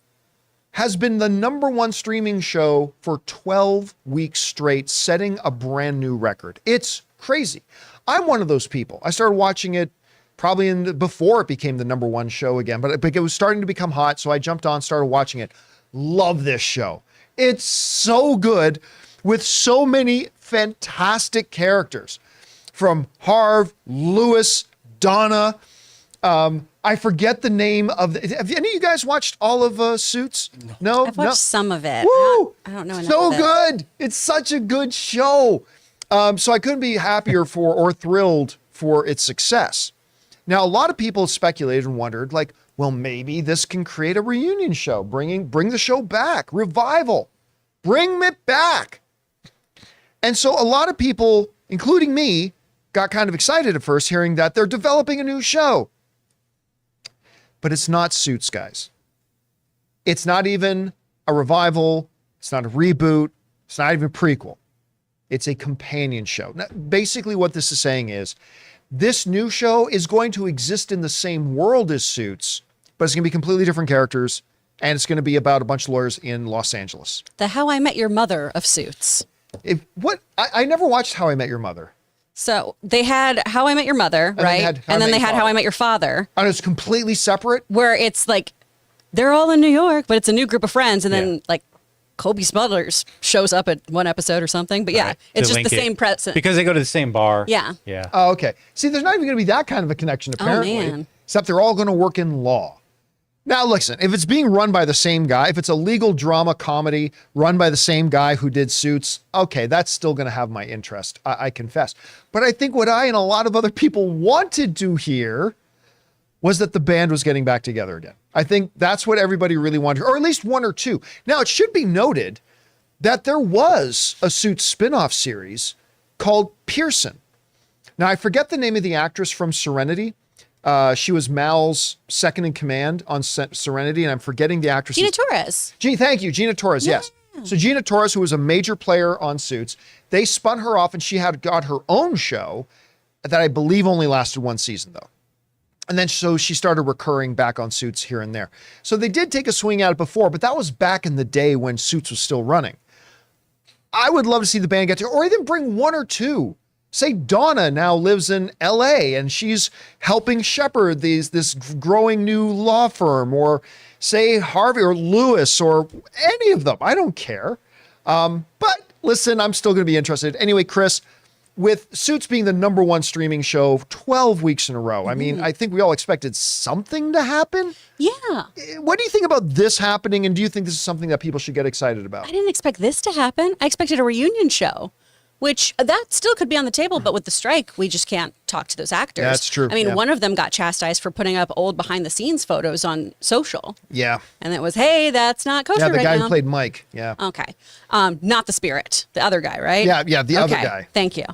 S1: has been the #1 streaming show for 12 weeks straight, setting a brand new record. It's crazy. I'm one of those people. I started watching it probably before it became the #1 show again, but it was starting to become hot, so I jumped on, started watching it. Love this show. It's so good with so many fantastic characters. From Harv, Lewis, Donna. I forget the name of have any of you guys watched all of Suits? No?
S4: I've watched some of it.
S1: Woo!
S4: I don't know enough
S1: So
S4: of it.
S1: good. It's such a good show. So I couldn't be happier for or thrilled for its success. Now, a lot of people speculated and wondered, like, well, maybe this can create a reunion show, bring the show back, revival, bring it back. And so a lot of people, including me, got kind of excited at first hearing that they're developing a new show. But it's not Suits, guys. It's not even a revival. It's not a reboot. It's not even a prequel. It's a companion show. Now, basically what this is saying is this new show is going to exist in the same world as Suits, but it's going to be completely different characters, and it's going to be about a bunch of lawyers in Los Angeles.
S4: The How I Met Your Mother of Suits.
S1: I never watched How I Met Your Mother.
S4: So they had How I Met Your Mother, right? And then they had How I Met Your Father.
S1: And it's completely separate?
S4: Where it's like, they're all in New York, but it's a new group of friends. And then like Kobe Smulders shows up at one episode or something. But yeah, it's just the same precedent.
S3: Because they go to the same bar.
S4: Yeah.
S3: Yeah.
S1: Oh, okay. See, there's not even going to be that kind of a connection, apparently.
S4: Oh, man.
S1: Except they're all going to work in law. Now, listen, if it's being run by the same guy, if it's a legal drama comedy run by the same guy who did Suits, okay, that's still going to have my interest, I confess. But I think what I and a lot of other people wanted to hear was that the band was getting back together again. I think that's what everybody really wanted, or at least one or two. Now, it should be noted that there was a Suits spinoff series called Pearson. Now, I forget the name of the actress from Serenity. She was Mal's second in command on Serenity, and I'm forgetting the actress.
S4: Gina Torres.
S1: Thank you, Gina Torres, yes. So Gina Torres, who was a major player on Suits, they spun her off, and she got her own show that I believe only lasted one season, though. And then so she started recurring back on Suits here and there. So they did take a swing at it before, but that was back in the day when Suits was still running. I would love to see the band get together, or even bring one or two. Say Donna now lives in LA and she's helping shepherd this growing new law firm, or say Harvey or Lewis or any of them. I don't care. But listen, I'm still going to be interested. Anyway, Chris, with Suits being the #1 streaming show 12 weeks in a row, I mean, I think we all expected something to happen.
S4: Yeah.
S1: What do you think about this happening? And do you think this is something that people should get excited about?
S4: I didn't expect this to happen. I expected a reunion show. Which that still could be on the table, but with the strike, we just can't talk to those actors.
S1: Yeah, that's true.
S4: I mean,
S1: Yeah.
S4: one of them got chastised for putting up old behind-the-scenes photos on social.
S1: Yeah.
S4: And it was, hey, that's not kosher
S1: Yeah, the
S4: right
S1: guy
S4: now.
S1: who played Mike. Yeah.
S4: Okay. Not the Spirit, the other guy, right?
S1: Yeah, the other guy.
S4: Thank you.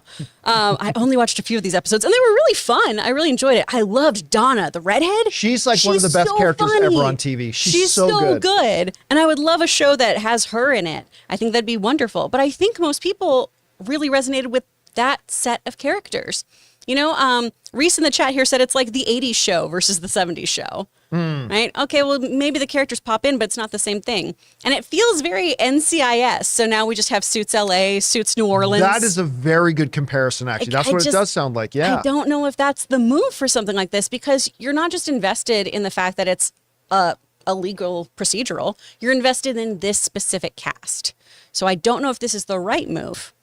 S4: I only watched a few of these episodes, and they were really fun. I really enjoyed it. I loved Donna, the redhead.
S1: She's like one of the best
S4: so
S1: characters
S4: funny.
S1: ever on TV. She's
S4: so good. And I would love a show that has her in it. I think that'd be wonderful. But I think most people really resonated with that set of characters. Reese in the chat here said it's like the 80s show versus the 70s show. Right? Okay, well, maybe the characters pop in, but it's not the same thing. And it feels very NCIS. So now we just have Suits LA, Suits New Orleans.
S1: That is a very good comparison, actually. That's what it does sound like, yeah.
S4: I don't know if that's the move for something like this, because you're not just invested in the fact that it's a legal procedural. You're invested in this specific cast. So I don't know if this is the right move,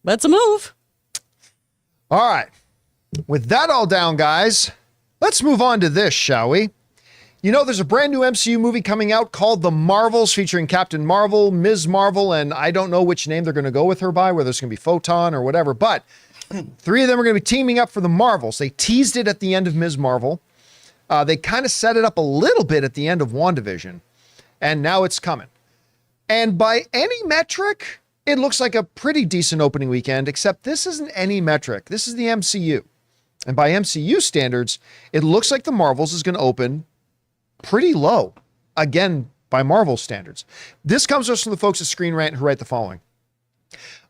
S4: but it's a move.
S1: All right. With that all down, guys, let's move on to this, shall we? There's a brand new MCU movie coming out called The Marvels, featuring Captain Marvel, Ms. Marvel, and I don't know which name they're going to go with her by, whether it's going to be Photon or whatever, but 3 of them are going to be teaming up for The Marvels. They teased it at the end of Ms. Marvel. They kind of set it up a little bit at the end of WandaVision, and now it's coming. And by any metric, it looks like a pretty decent opening weekend, except this isn't any metric. This is the MCU. And by MCU standards, it looks like The Marvels is going to open pretty low. Again, by Marvel standards. This comes to us from the folks at Screen Rant, who write the following.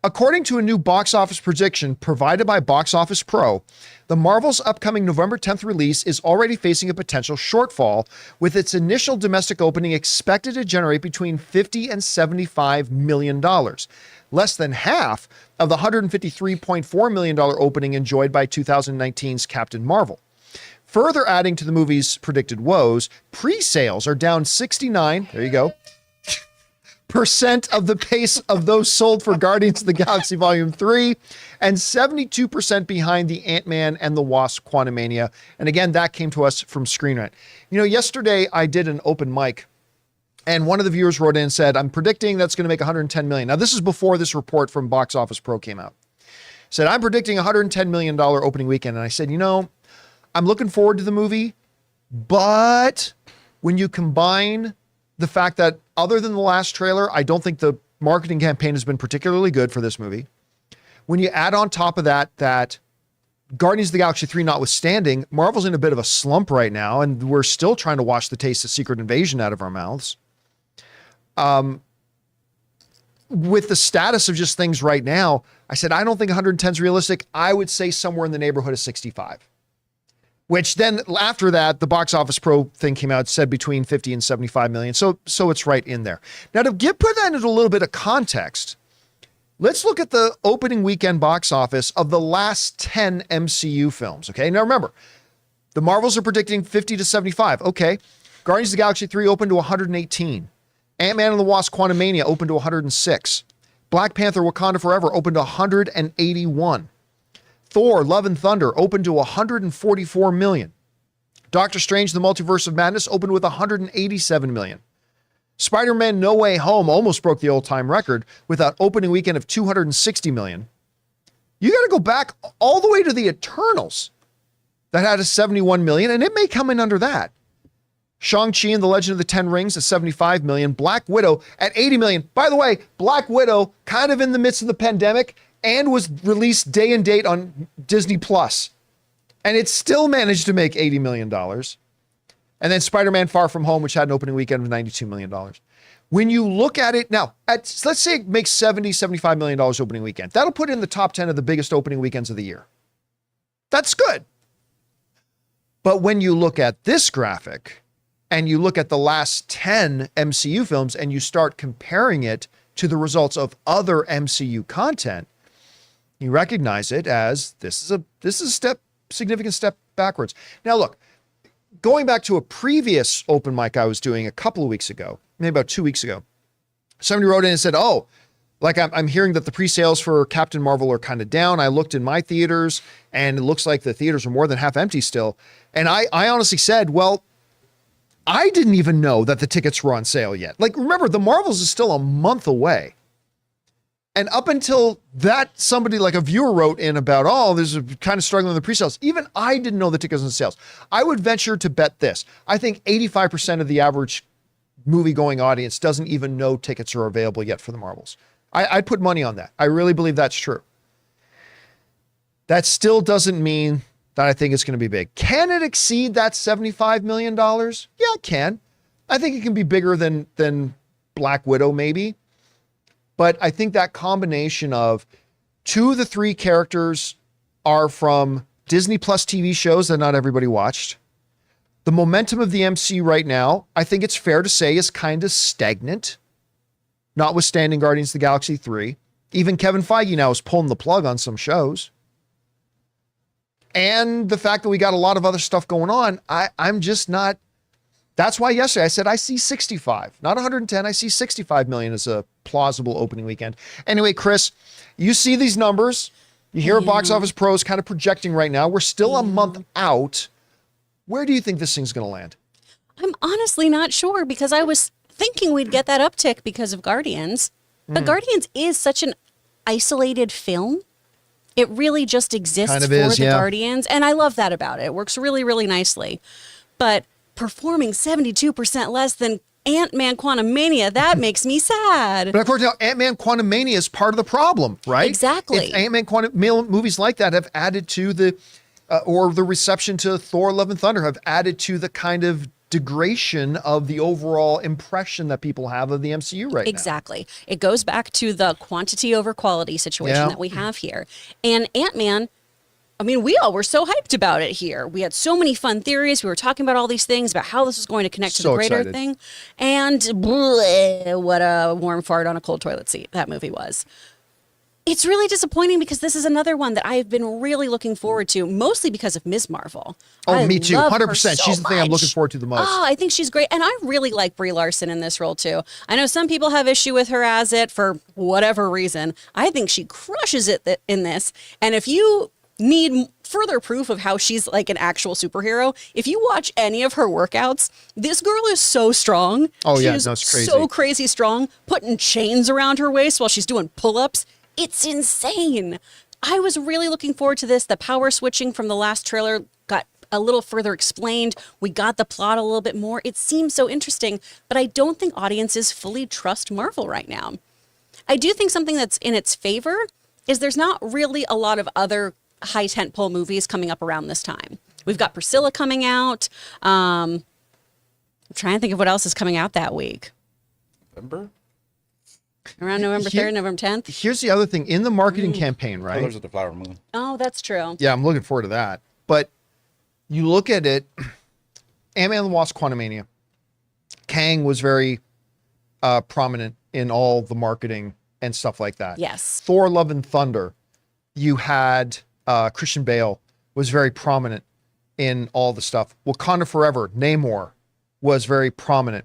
S1: According to a new box office prediction provided by Box Office Pro, The Marvel's upcoming November 10th release is already facing a potential shortfall, with its initial domestic opening expected to generate between $50 and $75 million, less than half of the $153.4 million opening enjoyed by 2019's Captain Marvel. Further adding to the movie's predicted woes, pre-sales are down 69%, there you go, of the pace of those sold for Guardians of the Galaxy Volume 3, and 72% behind the Ant-Man and the Wasp Quantumania. And again, that came to us from Screen Rant. Yesterday I did an open mic, and one of the viewers wrote in and said, I'm predicting that's going to make $110 million. Now, this is before this report from Box Office Pro came out. Said, I'm predicting $110 million opening weekend. And I said, I'm looking forward to the movie, but when you combine the fact that other than the last trailer, I don't think the marketing campaign has been particularly good for this movie. When you add on top of that Guardians of the Galaxy 3 notwithstanding, Marvel's in a bit of a slump right now, and we're still trying to wash the taste of Secret Invasion out of our mouths. With the status of just things right now, I said, I don't think 110 is realistic. I would say somewhere in the neighborhood of 65. Which then after that, the Box Office Pro thing came out, said between 50 and 75 million. So it's right in there. Now to put that into a little bit of context, let's look at the opening weekend box office of the last 10 MCU films. Okay. Now remember, the Marvels are predicting 50 to 75. Okay. Guardians of the Galaxy 3 opened to 118. Ant-Man and the Wasp Quantumania opened to 106. Black Panther Wakanda Forever opened to 181. Thor, Love and Thunder opened to 144 million. Doctor Strange, The Multiverse of Madness opened with 187 million. Spider-Man No Way Home almost broke the all-time record with an opening weekend of 260 million. You got to go back all the way to the Eternals that had a 71 million, and it may come in under that. Shang-Chi and the Legend of the Ten Rings at 75 million. Black Widow at 80 million. By the way, Black Widow kind of in the midst of the pandemic and was released day and date on Disney Plus. And it still managed to make $80 million. And then Spider-Man Far From Home, which had an opening weekend of $92 million. When you look at it now, let's say it makes $75 million opening weekend. That'll put it in the top 10 of the biggest opening weekends of the year. That's good. But when you look at this graphic and you look at the last 10 MCU films and you start comparing it to the results of other MCU content, you recognize it as this is a significant step backwards. Now look, going back to a previous open mic I was doing a couple of weeks ago, maybe about 2 weeks ago, somebody wrote in and said, oh, like I'm hearing that the pre-sales for Captain Marvel are kind of down. I looked in my theaters and it looks like the theaters are more than half empty still. And I honestly said, well, I didn't even know that the tickets were on sale yet. Like, remember, the Marvels is still a month away. And up until that, somebody like a viewer wrote in about, oh, there's a kind of struggling with the pre-sales. Even I didn't know the tickets on sales. I would venture to bet this. I think 85% of the average movie-going audience doesn't even know tickets are available yet for the Marvels. I'd put money on that. I really believe that's true. That still doesn't mean that I think it's going to be big. Can it exceed that $75 million? Yeah, it can. I think it can be bigger than Black Widow maybe. But I think that combination of 2 of the 3 characters are from Disney Plus TV shows that not everybody watched. The momentum of the MCU right now, I think it's fair to say, is kind of stagnant, notwithstanding Guardians of the Galaxy 3. Even Kevin Feige now is pulling the plug on some shows. And the fact that we got a lot of other stuff going on, I'm just not. That's why yesterday I said I see 65, not 110. I see 65 million as a plausible opening weekend. Anyway, Chris, you see these numbers. You hear Box Office Pros kind of projecting right now. We're still a month out. Where do you think this thing's going to land?
S4: I'm honestly not sure because I was thinking we'd get that uptick because of Guardians. But Guardians is such an isolated film. It really just exists
S1: Kind of
S4: for
S1: is,
S4: the
S1: yeah.
S4: Guardians. And I love that about it. It works really, really nicely. But performing 72% less than Ant-Man Quantumania, that makes me sad.
S1: But of course, now Ant-Man Quantumania is part of the problem, right?
S4: Exactly.
S1: Ant-Man movies like that have added to the, or the reception to Thor: Love and Thunder have added to the kind of degradation of the overall impression that people have of the MCU right now.
S4: Exactly. It goes back to the quantity over quality situation that we have here. And Ant-Man, I mean, we all were so hyped about it here. We had so many fun theories. We were talking about all these things, about how this was going to connect to the greater thing. And bleh, what a warm fart on a cold toilet seat that movie was. It's really disappointing because this is another one that I've been really looking forward to, mostly because of Ms. Marvel.
S1: Oh, me too.
S4: love her
S1: 100%.
S4: so
S1: She's the thing I'm looking
S4: much.
S1: forward to the most.
S4: Oh, I think she's great. And I really like Brie Larson in this role too. I know some people have issue with her as it for whatever reason. I think she crushes it in this. And if you need further proof of how she's like an actual superhero, if you watch any of her workouts, this girl is so strong.
S1: Oh, yeah.
S4: She's
S1: No, it's crazy.
S4: so crazy strong, putting chains around her waist while she's doing pull-ups. It's insane. I was really looking forward to this. The power switching from the last trailer got a little further explained. We got the plot a little bit more. It seems so interesting, but I don't think audiences fully trust Marvel right now. I do think something that's in its favor is there's not really a lot of other high tentpole movies coming up around this time. We've got Priscilla coming out. I'm trying to think of what else is coming out that week.
S2: November?
S4: Around November 3rd, November 10th.
S1: Here's the other thing in the marketing campaign, right?
S2: Colors of the Flower Moon.
S4: Oh, that's true.
S1: Yeah, I'm looking forward to that. But you look at it, Ant-Man and the Wasp: Quantumania. Kang was very prominent in all the marketing and stuff like that.
S4: Yes.
S1: Thor: Love and Thunder. You had Christian Bale was very prominent in all the stuff. Wakanda Forever, Namor was very prominent.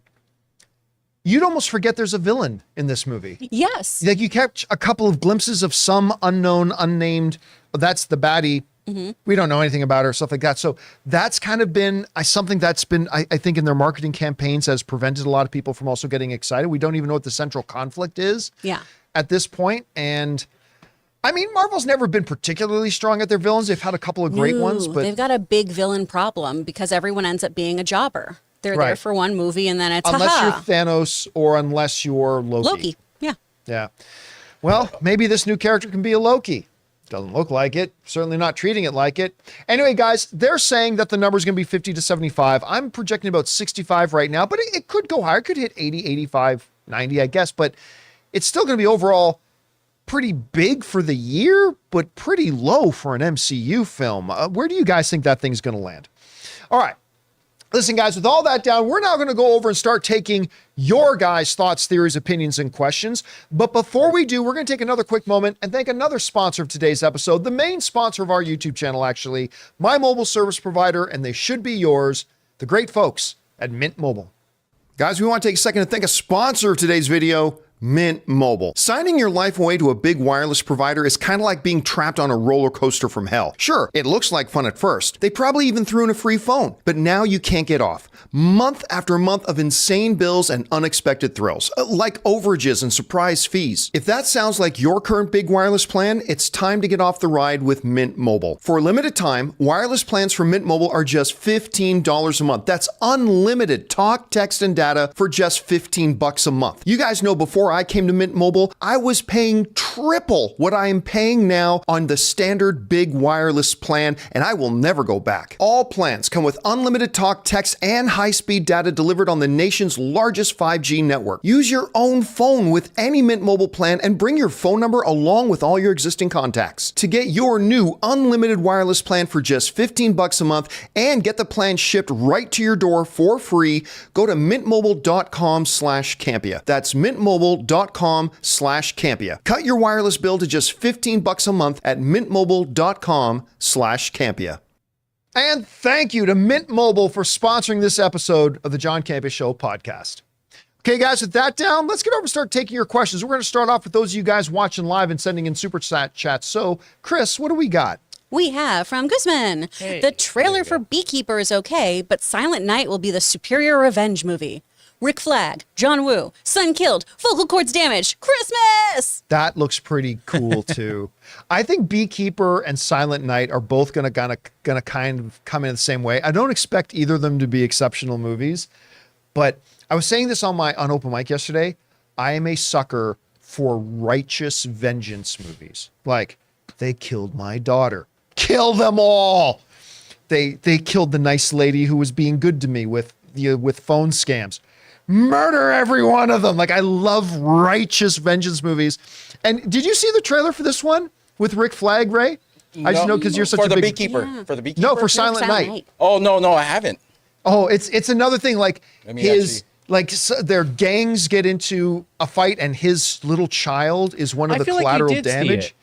S1: You'd almost forget there's a villain in this movie.
S4: Yes.
S1: Like you catch a couple of glimpses of some unknown, unnamed, that's the baddie. We don't know anything about her, stuff like that. So that's kind of been something that's been, I think in their marketing campaigns has prevented a lot of people from also getting excited. We don't even know what the central conflict is at this point. And I mean, Marvel's never been particularly strong at their villains. They've had a couple of great ones, but
S4: they've got a big villain problem because everyone ends up being a jobber. They're there for one movie and then it's
S1: unless you're Thanos or unless you're Loki.
S4: Loki. Yeah.
S1: Yeah. Well, maybe this new character can be a Loki. Doesn't look like it. Certainly not treating it like it. Anyway, guys, they're saying that the number is going to be 50 to 75. I'm projecting about 65 right now, but it could go higher. It could hit 80, 85, 90, I guess. But it's still going to be overall pretty big for the year, but pretty low for an MCU film. Where do you guys think that thing's going to land? All right. Listen, guys, with all that down, we're now going to go over and start taking your guys' thoughts, theories, opinions, and questions. But before we do, we're going to take another quick moment and thank another sponsor of today's episode, the main sponsor of our YouTube channel, actually, my mobile service provider, and they should be yours, the great folks at Mint Mobile. Guys, we want to take a second to thank a sponsor of today's video, Mint Mobile. Signing your life away to a big wireless provider is kind of like being trapped on a roller coaster from hell. Sure, it looks like fun at first. They probably even threw in a free phone, but now you can't get off. Month after month of insane bills and unexpected thrills, like overages and surprise fees. If that sounds like your current big wireless plan, it's time to get off the ride with Mint Mobile. For a limited time, wireless plans from Mint Mobile are just $15 a month. That's unlimited talk, text, and data for just $15 a month. You guys know before before I came to Mint Mobile, I was paying triple what I am paying now on the standard big wireless plan, and I will never go back. All plans come with unlimited talk, text, and high-speed data delivered on the nation's largest 5G network. Use your own phone with any Mint Mobile plan and bring your phone number along with all your existing contacts. To get your new unlimited wireless plan for just $15 a month and get the plan shipped right to your door for free, go to mintmobile.com/Campea. That's mintmobile.com/Campea. Cut your wireless bill to just $15 a month at mintmobile.com/Campea. And thank you to Mint Mobile for sponsoring this episode of the John Campea Show podcast. Okay, guys, with that down, let's get over and start taking your questions. We're going to start off with those of you guys watching live and sending in super chats. So, Chris, what do we got?
S4: We have from Guzman.
S3: Hey.
S4: The trailer for Beekeeper is okay, but Silent Night will be the superior revenge movie. Rick Flag, John Woo, son killed, vocal cords damaged, Christmas!
S1: That looks pretty cool too. I think Beekeeper and Silent Night are both gonna kind of come in the same way. I don't expect either of them to be exceptional movies, but I was saying this on Open Mic yesterday. I am a sucker for righteous vengeance movies. Like, they killed my daughter. Kill them all. They killed the nice lady who was being good to me with phone scams. Murder every one of them. Like, I love righteous vengeance movies. And did you see the trailer for this one with Rick Flag, Ray? I just know because you're such a big...
S2: Beekeeper.
S4: Yeah.
S2: For the Beekeeper?
S1: No, for Silent Night.
S2: Oh, no, I haven't.
S1: Oh, it's another thing. Like,
S2: Let me
S1: their gangs get into a fight and his little child is one of
S3: I
S1: the
S3: feel like you
S1: collateral
S3: did see
S1: damage.
S3: it.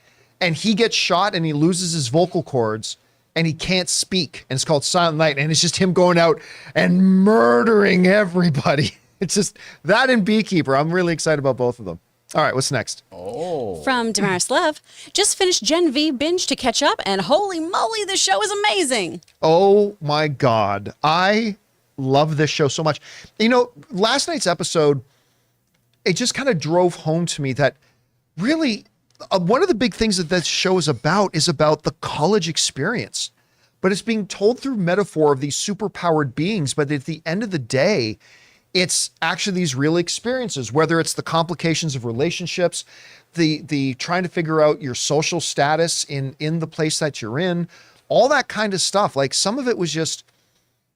S1: And he gets shot and he loses his vocal cords and he can't speak. And it's called Silent Night. And it's just him going out and murdering everybody. It's just that and Beekeeper. I'm really excited about both of them. All right, what's next?
S4: From Damaris Love, just finished Gen V binge to catch up, and holy moly, the show is amazing.
S1: Oh my God. I love this show so much. You know, last night's episode, it just kind of drove home to me that really one of the big things that this show is about the college experience. But it's being told through metaphor of these superpowered beings. But at the end of the day, it's actually these real experiences, whether it's the complications of relationships, the trying to figure out your social status in the place that you're in, all that kind of stuff. Like, some of it was just,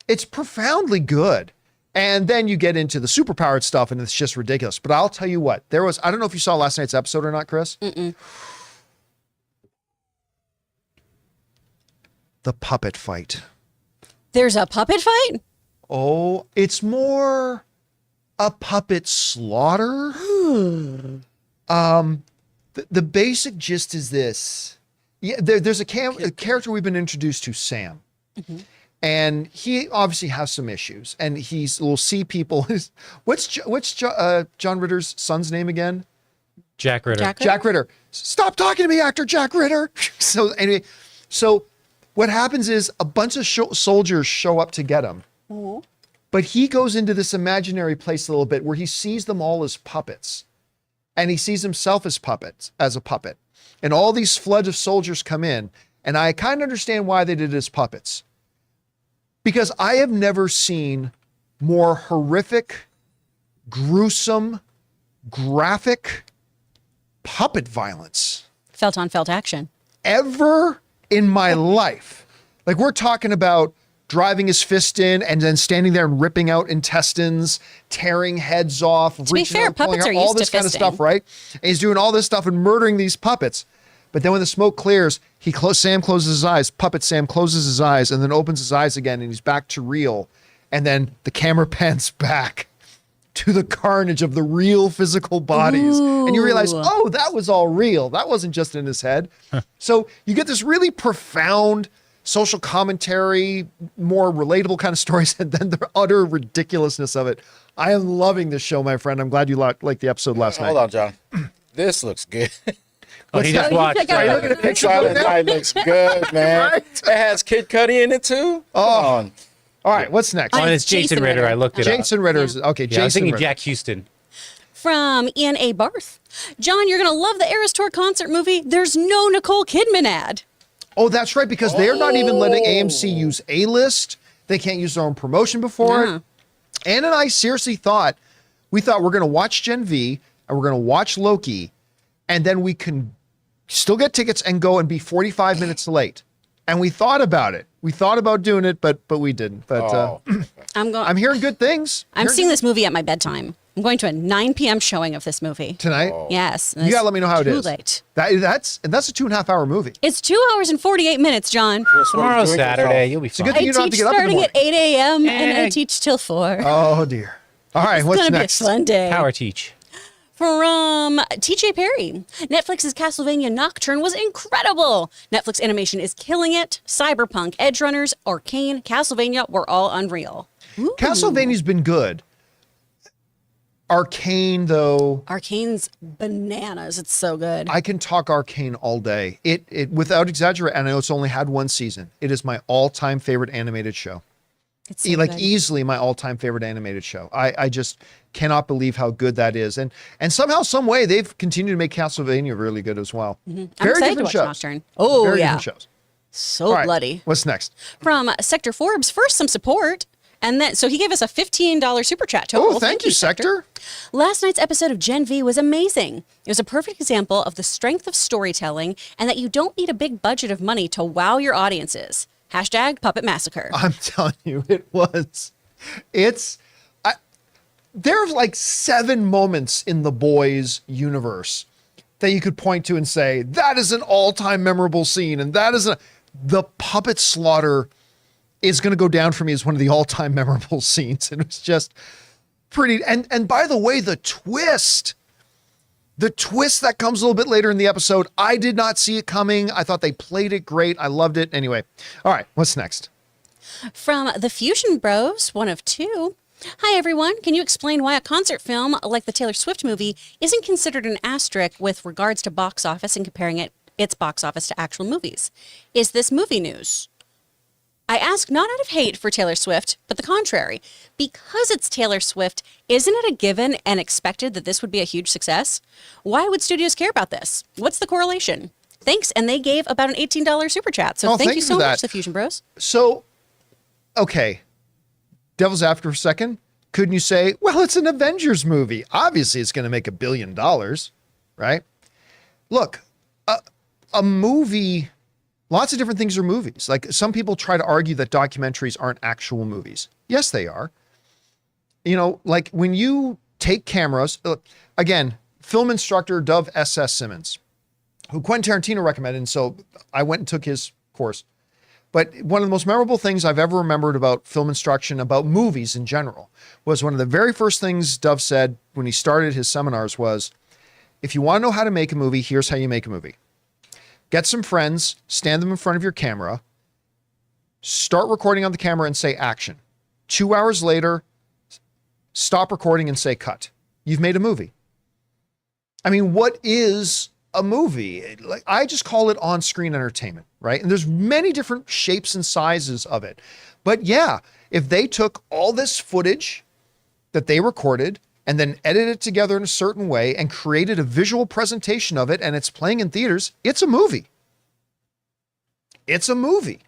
S1: it's profoundly good. And then you get into the superpowered stuff and it's just ridiculous. But I'll tell you what, I don't know if you saw last night's episode or not, Chris.
S4: Mm-mm.
S1: The puppet fight.
S4: There's a puppet fight?
S1: Oh, it's more a puppet slaughter. The basic gist is this. Yeah, there's a character we've been introduced to, Sam.
S4: Mm-hmm.
S1: And he obviously has some issues, and will see people. What's John Ritter's son's name again?
S3: Jack Ritter.
S1: Jack Ritter. Stop talking to me, actor Jack Ritter. So anyway, what happens is a bunch of soldiers show up to get him, but he goes into this imaginary place a little bit where he sees them all as puppets, and he sees himself as a puppet, and all these floods of soldiers come in, and I kind of understand why they did it as puppets. Because I have never seen more horrific, gruesome, graphic puppet violence
S4: Felt on felt action.
S1: ever in my life. Like, we're talking about driving his fist in and then standing there and ripping out intestines, tearing heads off,
S4: To be fair, puppets are
S1: all
S4: used to
S1: this kind of
S4: fisting.
S1: stuff, right? And he's doing all this stuff and murdering these puppets. But then when the smoke clears, Sam closes his eyes. Puppet Sam closes his eyes and then opens his eyes again, and he's back to real. And then the camera pans back to the carnage of the real physical bodies. And you realize, oh, that was all real. That wasn't just in his head. So you get this really profound social commentary, more relatable kind of stories, and then the utter ridiculousness of it. I am loving this show, my friend. I'm glad you liked the episode last night.
S2: Hold on, John. This looks good.
S3: Oh, he just watched.
S1: Are you looking at pictures of
S2: Silent
S1: it now?
S2: Night looks good, man.
S1: Right?
S2: It has Kid Cudi in it too.
S1: Oh.
S2: Come on.
S1: All right, what's next?
S3: Oh, and it's Jason Ritter. I looked it up.
S1: Jason Ritter's okay.
S3: Yeah, I was
S1: Jason
S3: thinking
S1: Ritter.
S3: Jack Houston.
S4: From Ian A. Barth. John, you're going to love the Eras Tour concert movie. There's no Nicole Kidman ad.
S1: Oh, that's right, because they're not even letting AMC use A-list. They can't use their own promotion before it. Ann and I seriously thought we're going to watch Gen V, and we're going to watch Loki, and then we can still get tickets and go and be 45 minutes late. And we thought about it. We thought about doing it, but we didn't. But I'm hearing good things.
S4: I'm seeing this movie at my bedtime. I'm going to a 9 p.m. showing of this movie
S1: tonight.
S4: Yes.
S1: You gotta let me know how it is.
S4: Too late.
S1: That's a 2.5 hour movie.
S4: It's 2 hours and 48 minutes, John.
S3: Tomorrow's Saturday. You'll be
S1: It's a
S3: fine.
S1: good thing you don't have to
S4: teach
S1: get up in the
S4: starting
S1: morning.
S4: at 8 a.m. and I teach till 4.
S1: Oh dear. All right,
S4: It's
S1: what's
S4: gonna
S1: next?
S4: be a fun day.
S3: Power teach.
S4: From TJ Perry. Netflix's Castlevania Nocturne was incredible. Netflix animation is killing it. Cyberpunk, Edge Runners, Arcane, Castlevania were all unreal. Ooh.
S1: Castlevania's been good. Arcane, though,
S4: Arcane's bananas. It's so good.
S1: I can talk Arcane all day. It without exaggerate, and I know it's only had one season. It is my all-time favorite animated show.
S4: It's so
S1: Like
S4: good.
S1: easily my all-time favorite animated show. I just cannot believe how good that is. And somehow, some way, they've continued to make Castlevania really good as well.
S4: I'm
S1: Very
S4: excited to
S1: different
S4: watch
S1: shows.
S4: Nocturne. Oh,
S1: Very
S4: yeah.
S1: different shows.
S4: So
S1: All right,
S4: bloody.
S1: What's next?
S4: From Sector Forbes, first some support. And then, so he gave us a $15 super chat total.
S1: Oh, thank you, Sector.
S4: Last night's episode of Gen V was amazing. It was a perfect example of the strength of storytelling and that you don't need a big budget of money to wow your audiences. Hashtag Puppet Massacre.
S1: I'm telling you, it was. There's like 7 moments in the Boys universe that you could point to and say, that is an all-time memorable scene. And that is the puppet slaughter is going to go down for me as one of the all-time memorable scenes. It was just pretty. And by the way, the twist that comes a little bit later in the episode, I did not see it coming. I thought they played it great. I loved it. Anyway. All right. What's next?
S4: From the Fusion Bros, one of 2. Hi, everyone. Can you explain why a concert film like the Taylor Swift movie isn't considered an asterisk with regards to box office and comparing its box office to actual movies? Is this movie news? I ask not out of hate for Taylor Swift, but the contrary. Because it's Taylor Swift, isn't it a given and expected that this would be a huge success? Why would studios care about this? What's the correlation? Thanks, and they gave about an $18 super chat. So thank you so much, the Fusion Bros.
S1: So, okay, devil's advocate for a second. Couldn't you say, well, it's an Avengers movie. Obviously, it's going to make $1 billion, right? Look, a movie, lots of different things are movies. Like some people try to argue that documentaries aren't actual movies. Yes, they are. You know, like when you take cameras, again, film instructor Dove S.S. Simmons, who Quentin Tarantino recommended. And so I went and took his course. But one of the most memorable things I've ever remembered about film instruction, about movies in general, was one of the very first things Dove said when he started his seminars was, if you want to know how to make a movie, here's how you make a movie. Get some friends, stand them in front of your camera, start recording on the camera and say action. 2 hours later, stop recording and say cut. You've made a movie. I mean, what is a movie? Like, I just call it on-screen entertainment, right? And there's many different shapes and sizes of it. But yeah, if they took all this footage that they recorded and then edited it together in a certain way and created a visual presentation of it and it's playing in theaters, it's a movie. It's a movie.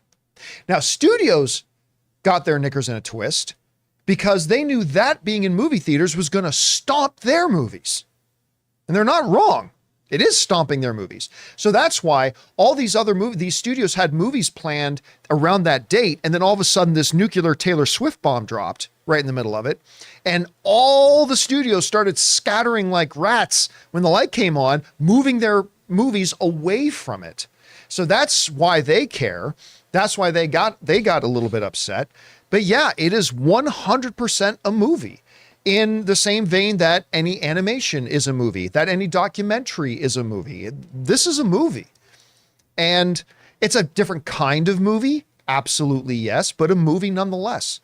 S1: Now, studios got their knickers in a twist because they knew that being in movie theaters was going to stomp their movies. And they're not wrong. It is stomping their movies. So that's why all these other these studios had movies planned around that date. And then all of a sudden this nuclear Taylor Swift bomb dropped right in the middle of it. And all the studios started scattering like rats when the light came on, moving their movies away from it. So that's why they care. That's why they got a little bit upset. But yeah, it is 100% a movie. In the same vein that any animation is a movie, that any documentary is a movie. This is a movie. And it's a different kind of movie. Absolutely, yes, but a movie nonetheless.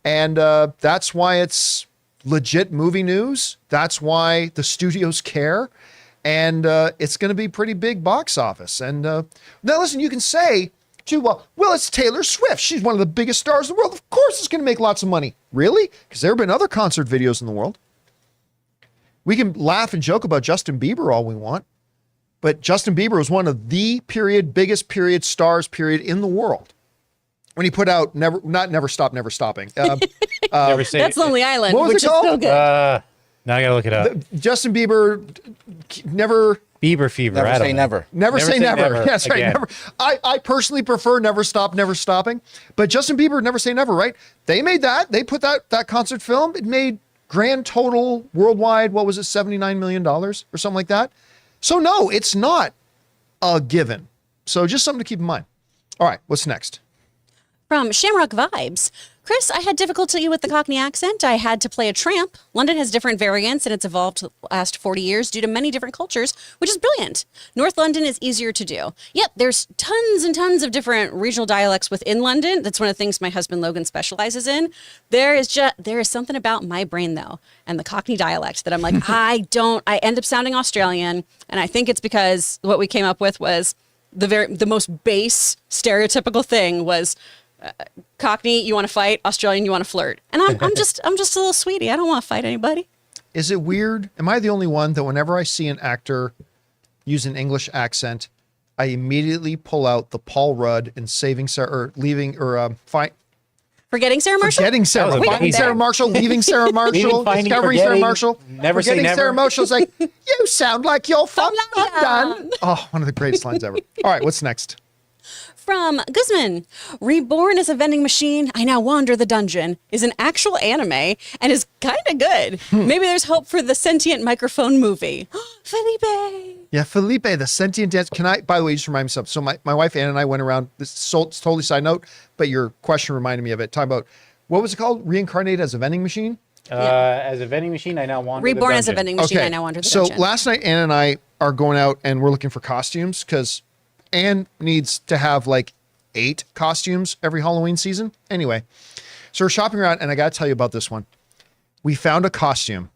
S1: And that's why it's legit movie news. That's why the studios care. And it's going to be pretty big box office. And now listen, you can say, well, it's Taylor Swift. She's one of the biggest stars in the world. Of course it's going to make lots of money. Really? Because there have been other concert videos in the world. We can laugh and joke about Justin Bieber all we want. But Justin Bieber was one of the biggest stars in the world. When he put out Never Stop, Never Stopping.
S3: Never say
S4: That's Lonely Island,
S1: What was
S4: which
S1: it
S4: is
S1: called?
S4: so good.
S3: Now I gotta look it up.
S1: Justin Bieber never
S3: Bieber fever.
S2: Never
S3: I don't
S2: say
S3: know.
S2: never.
S1: Never say never. That's right.
S3: again.
S1: Never. I personally prefer never stop, never stopping. But Justin Bieber, never say never, right? They made that. They put that concert film. It made grand total worldwide, what was it, $79 million or something like that? So no, it's not a given. So just something to keep in mind. All right, what's next?
S4: From Shamrock Vibes. Chris, I had difficulty with the Cockney accent. I had to play a tramp. London has different variants and it's evolved the last 40 years due to many different cultures, which is brilliant. North London is easier to do. Yep, there's tons and tons of different regional dialects within London. That's one of the things my husband Logan specializes in. There is something about my brain though, and the Cockney dialect that I'm like, I end up sounding Australian. And I think it's because what we came up with was the most base stereotypical thing was Cockney, you want to fight. Australian, you want to flirt. And I'm just a little sweetie. I don't want to fight anybody.
S1: Is it weird? Am I the only one that whenever I see an actor use an English accent, I immediately pull out the Paul Rudd in Saving Sarah or leaving or
S4: Forgetting Sarah Marshall?
S1: Forgetting Sarah,
S3: That was
S1: finding
S3: amazing.
S1: Sarah Marshall, leaving Sarah Marshall,
S3: Finding,
S1: discovering Sarah
S3: forgetting,
S1: Marshall,
S3: never say
S1: forgetting
S3: never.
S1: Sarah Marshall's like, you sound like you're from
S4: London."
S1: London. Oh, one of the greatest lines ever. All right, what's next?
S4: From Guzman, reborn as a vending machine, I now wander the dungeon, is an actual anime and is kind of good. Maybe there's hope for the sentient microphone movie. Felipe.
S1: Yeah, Felipe, the sentient dance. Can I, by the way, just remind me something. So my wife Ann and I went around, this is totally side note, but your question reminded me of it. Talking about, what was it called? Reincarnated as a vending machine?
S3: As a vending machine, I now wander
S4: Reborn
S3: the
S4: as a
S3: dungeon.
S4: vending machine, I now wander the
S1: So
S4: dungeon.
S1: last night, Ann and I are going out and we're looking for costumes because Ann needs to have like 8 costumes every Halloween season. Anyway, so we're shopping around and I got to tell you about this one. We found a costume.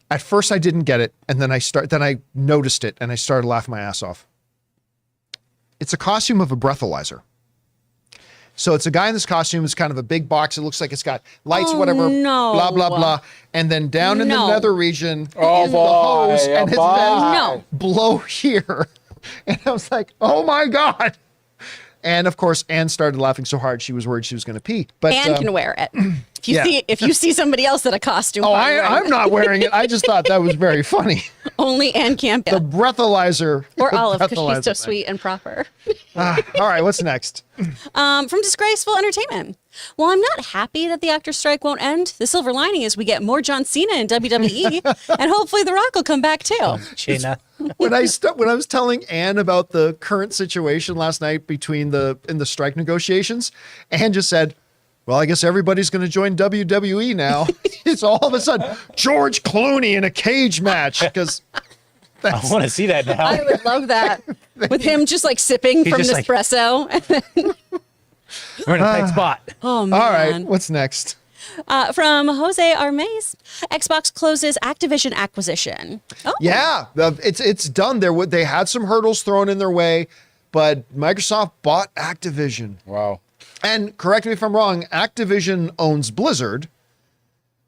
S1: At first I didn't get it. And then I noticed it and I started laughing my ass off. It's a costume of a breathalyzer. So it's a guy in this costume. It's kind of a big box. It looks like it's got lights,
S4: Oh,
S1: whatever,
S4: no.
S1: blah, blah, blah. And then down in the
S4: No.
S1: nether region is the
S2: boy,
S1: hose and it's
S2: boy.
S1: then
S4: No.
S1: blow here. And I was like, oh my God. And of course, Anne started laughing so hard she was worried she was going to pee. But
S4: Anne can wear it.
S1: yeah.
S4: If you see somebody else in a costume,
S1: oh,
S4: while you're wearing
S1: I'm not wearing it. I just thought that was very funny.
S4: it, only Anne Campea.
S1: The breathalyzer.
S4: Or Olive, because
S1: breathalyzer
S4: she's so
S1: thing.
S4: sweet and proper.
S1: All right, what's next?
S4: From Disgraceful Entertainment. While I'm not happy that the actor strike won't end, the silver lining is we get more John Cena in WWE, and hopefully The Rock will come back too.
S3: China.
S1: When I was telling Anne about the current situation last night in the strike negotiations, Anne just said, well, I guess everybody's going to join WWE now. It's all of a sudden George Clooney in a cage match because
S3: I want to see that now.
S4: I would love that. With him just like sipping
S3: He's
S4: from
S3: just like-
S4: Nespresso.
S3: We're in a tight spot.
S4: Oh, man.
S1: all right, what's next?
S4: From Jose Armez, Xbox closes Activision acquisition. Oh,
S1: Yeah, it's done. They had some hurdles thrown in their way, but Microsoft bought Activision.
S2: Wow.
S1: And correct me if I'm wrong, Activision owns Blizzard.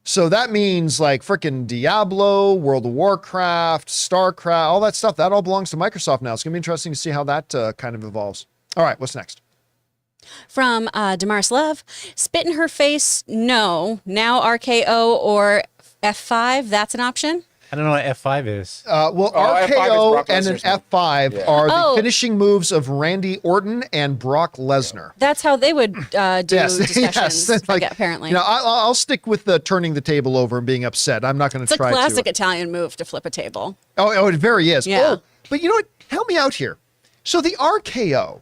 S1: So that means like frickin' Diablo, World of Warcraft, StarCraft, all that stuff, that all belongs to Microsoft now. It's going to be interesting to see how that kind of evolves. All right, what's next?
S4: From Damaris Love, spit in her face, no. Now RKO or F5, that's an option.
S3: I don't know what F5 is.
S1: Well,
S2: F5 is
S1: RKO
S2: Brock
S1: and an
S2: Lesnar's move.
S1: F5
S2: Yeah.
S1: are the
S4: Oh.
S1: finishing moves of Randy Orton and Brock Lesnar.
S4: That's how they would do discussions,
S1: Like,
S4: apparently.
S1: You know, I'll stick with the turning the table over and being upset. I'm not going
S4: It's
S1: to
S4: a
S1: try
S4: classic
S1: to.
S4: Italian move to flip a table.
S1: Oh, it very is.
S4: Yeah.
S1: Oh, but you know what? Help me out here. So the RKO,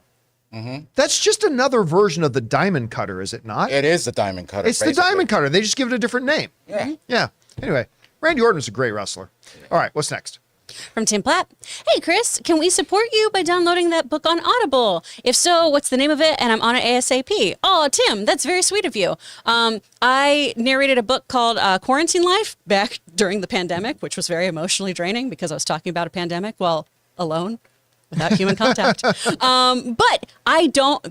S1: that's just another version of the diamond cutter, is it not?
S2: It is the diamond cutter.
S1: It's the
S2: basically.
S1: diamond cutter. They just give it a different name.
S2: Yeah.
S1: Yeah. Anyway, Randy Orton's a great wrestler. All right, what's next?
S4: From Tim Platt. Hey, Chris, can we support you by downloading that book on Audible? If so, what's the name of it? And I'm on it ASAP. Oh, Tim, that's very sweet of you. I narrated a book called Quarantine Life back during the pandemic, which was very emotionally draining because I was talking about a pandemic while alone without human contact. But I don't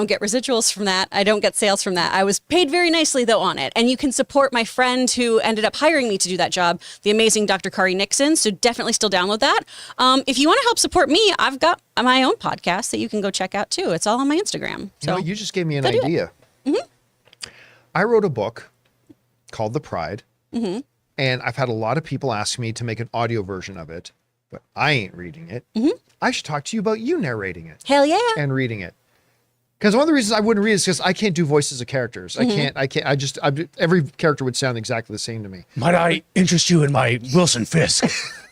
S4: get residuals from that. I don't get sales from that. I was paid very nicely, though, on it. And you can support my friend who ended up hiring me to do that job, the amazing Dr. Kari Nixon. So definitely still download that. If you want to help support me, I've got my own podcast that you can go check out, too. It's all on my Instagram.
S1: You
S4: So
S1: know, you just gave me an
S4: go do it.
S1: idea. I wrote a book called The Pride. And I've had a lot of people ask me to make an audio version of it, but I ain't reading it. I should talk to you about you narrating it
S4: Hell yeah.
S1: and reading it. Because one of the reasons I wouldn't read is because I can't do voices of characters. Every character would sound exactly the same to me.
S3: Might I interest you in my Wilson Fisk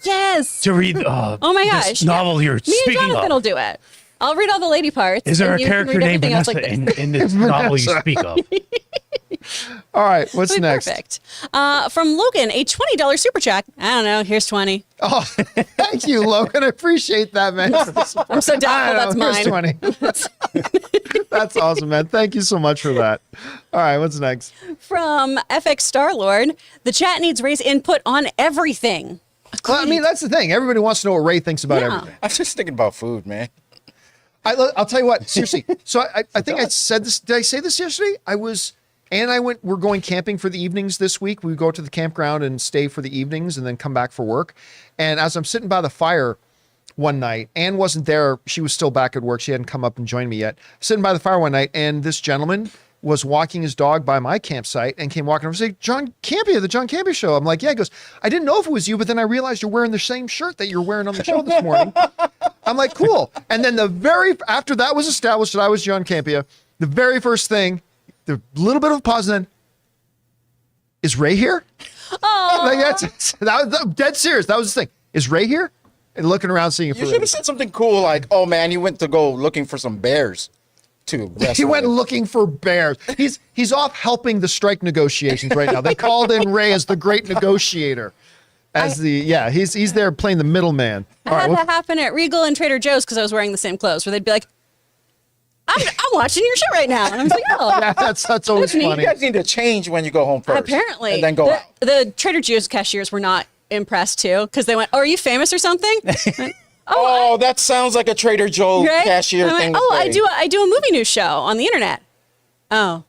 S4: Yes.
S3: to read
S4: Oh my gosh.
S3: this novel you're
S4: Me and
S3: speaking
S4: Jonathan will
S3: of?
S4: do it. I'll read all the lady parts.
S3: Is there
S4: and
S3: a
S4: you can
S3: character
S4: read
S3: named
S4: everything else
S3: Vanessa
S4: like this.
S3: in this novel you speak of?
S1: All right, what's
S4: It'll be
S1: next?
S4: Perfect. From Logan, a $20 super chat. I don't know. Here's 20.
S1: Oh, thank you, Logan. I appreciate that, man.
S4: I'm so doubtful that's mine.
S1: Here's 20. That's awesome, man. Thank you so much for that. All right, what's next?
S4: From FX Starlord, the chat needs Ray's input on everything.
S1: Well, I mean, that's the thing. Everybody wants to know what Ray thinks about
S4: Yeah.
S1: everything.
S2: I'm just thinking about food, man.
S1: I'll tell you what, seriously. So I think I said this. Did I say this yesterday? We're going camping for the evenings this week. We go to the campground and stay for the evenings and then come back for work. And as I'm sitting by the fire one night, Ann wasn't there. She was still back at work. She hadn't come up and joined me yet. Sitting by the fire one night, and this gentleman was walking his dog by my campsite and came walking over and said, John Campea, the John Campea Show. I'm like, yeah. He goes, I didn't know if it was you, but then I realized you're wearing the same shirt that you're wearing on the show this morning. I'm like, cool. And then after that was established that I was John Campea, the very first thing, the little bit of a pause, and then, is Ray here?
S4: Oh,
S1: Like that was dead serious. That was the thing. Is Ray here? And looking around, seeing if
S2: You should have said something cool like, "Oh man, you went to go looking for some bears to wrestle."
S1: he went
S2: with."
S1: looking for bears. He's off helping the strike negotiations right now. They called in Ray as the great negotiator. He's there playing the middleman.
S4: I had that happen at Regal and Trader Joe's because I was wearing the same clothes, where they'd be like, I'm watching your show right now. And I'm like, oh.
S1: Yeah, that's always
S2: You
S1: funny.
S2: guys need to change when you go home first.
S4: Apparently.
S2: and then go out.
S4: The Trader Joe's cashiers were not impressed too, because they went, oh, are you famous or something?
S2: Oh, that sounds like a Trader Joe
S4: Right?
S2: cashier
S4: I went,
S2: thing. to
S4: oh,
S2: say.
S4: I do a movie news show on the internet. Oh.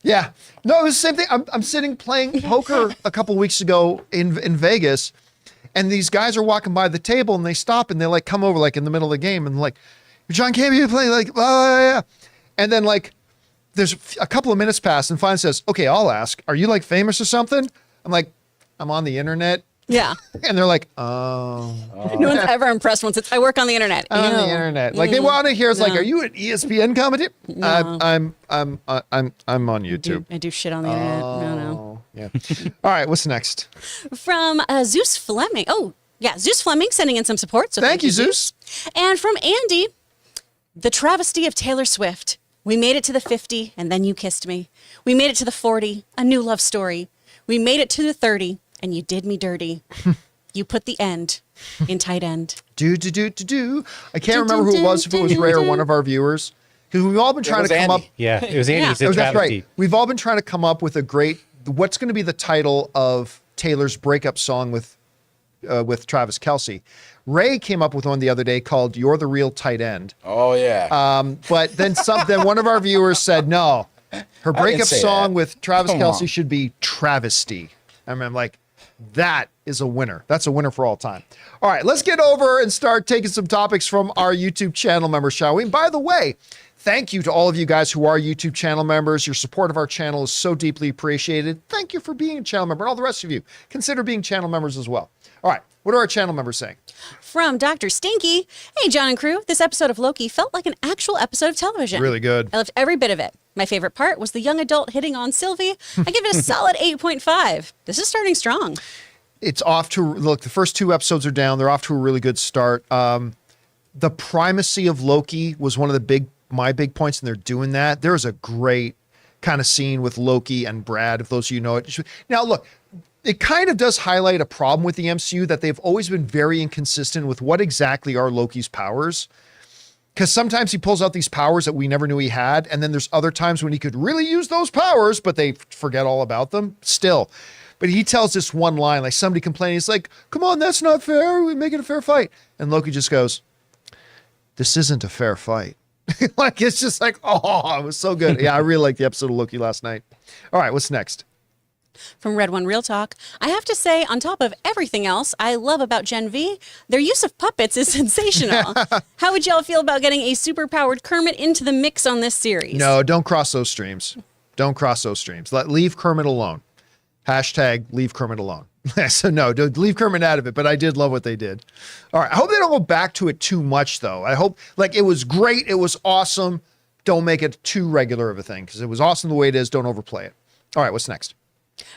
S1: Yeah. No, it was the same thing. I'm sitting playing poker a couple weeks ago in Vegas, and these guys are walking by the table and they stop and they like come over like in the middle of the game and like, John Campea playing like, yeah. And then like there's a couple of minutes pass and finally says, okay, I'll ask, are you like famous or something? I'm like, I'm on the internet.
S4: Yeah.
S1: And they're like, oh.
S4: No one's ever impressed once. I work on the internet.
S1: I'm on the
S4: Ew.
S1: internet. Like they want to hear it's like,
S4: No.
S1: are you an ESPN commentator?
S4: No.
S1: I'm on YouTube.
S4: I do shit on the internet. No.
S1: Oh, yeah. All right, what's next?
S4: From Zeus Fleming. Oh, yeah. Zeus Fleming sending in some support. So
S1: Thank you, Zeus.
S4: And from Andy, the travesty of Taylor Swift. We made it to the 50 and then you kissed me. We made it to the 40, a new love story. We made it to the 30 and you did me dirty. You put the end in tight end.
S1: Do. I can't remember who it was, if it was Ray or one of our viewers. Because we've all been trying
S2: was
S1: to come
S2: Andy.
S1: up.
S3: Yeah, it was Andy.
S4: Yeah.
S3: He said
S1: Oh, that's
S3: travesty.
S1: right. We've all been trying to come up with what's going to be the title of Taylor's breakup song with Travis Kelce. Ray came up with one the other day called "You're the Real Tight End."
S2: Oh yeah.
S1: But then then one of our viewers said, no, her breakup
S2: say
S1: song
S2: that.
S1: with Travis
S2: Come
S1: Kelce
S2: on.
S1: should be Travesty. I mean, I'm like, that is a winner. That's a winner for all time. All right, let's get over and start taking some topics from our YouTube channel members, shall we? And by the way, thank you to all of you guys who are YouTube channel members. Your support of our channel is so deeply appreciated. Thank you for being a channel member. And all the rest of you, consider being channel members as well. All right, what are our channel members saying?
S4: From Dr. Stinky. Hey, John and crew. This episode of Loki felt like an actual episode of television.
S1: Really good.
S4: I loved every bit of it. My favorite part was the young adult hitting on Sylvie. I give it a solid 8.5. This is starting strong.
S1: It's off to, look, the first 2 episodes are down. They're off to a really good start. The primacy of Loki was one of my big points, and they're doing that. There's a great kind of scene with Loki and Brad, if those of you know it. Now, look, it kind of does highlight a problem with the MCU that they've always been very inconsistent with what exactly are Loki's powers. Because sometimes he pulls out these powers that we never knew he had, and then there's other times when he could really use those powers, but they forget all about them still. But he tells this one line, like somebody complaining, he's like, come on, that's not fair. We make it a fair fight. And Loki just goes, this isn't a fair fight. Like, it's just like, oh, it was so good. Yeah, I really liked the episode of Loki last night. All right, what's next?
S4: From Red One Real Talk, I have to say, on top of everything else I love about Gen V, their use of puppets is sensational. How would y'all feel about getting a super-powered Kermit into the mix on this series?
S1: No, don't cross those streams. Don't cross those streams. Leave Kermit alone. Hashtag leave Kermit alone. So no, don't leave Kermit out of it, but I did love what they did. All right. I hope they don't go back to it too much though. I hope like it was great. It was awesome. Don't make it too regular of a thing because it was awesome the way it is. Don't overplay it. All right. What's next?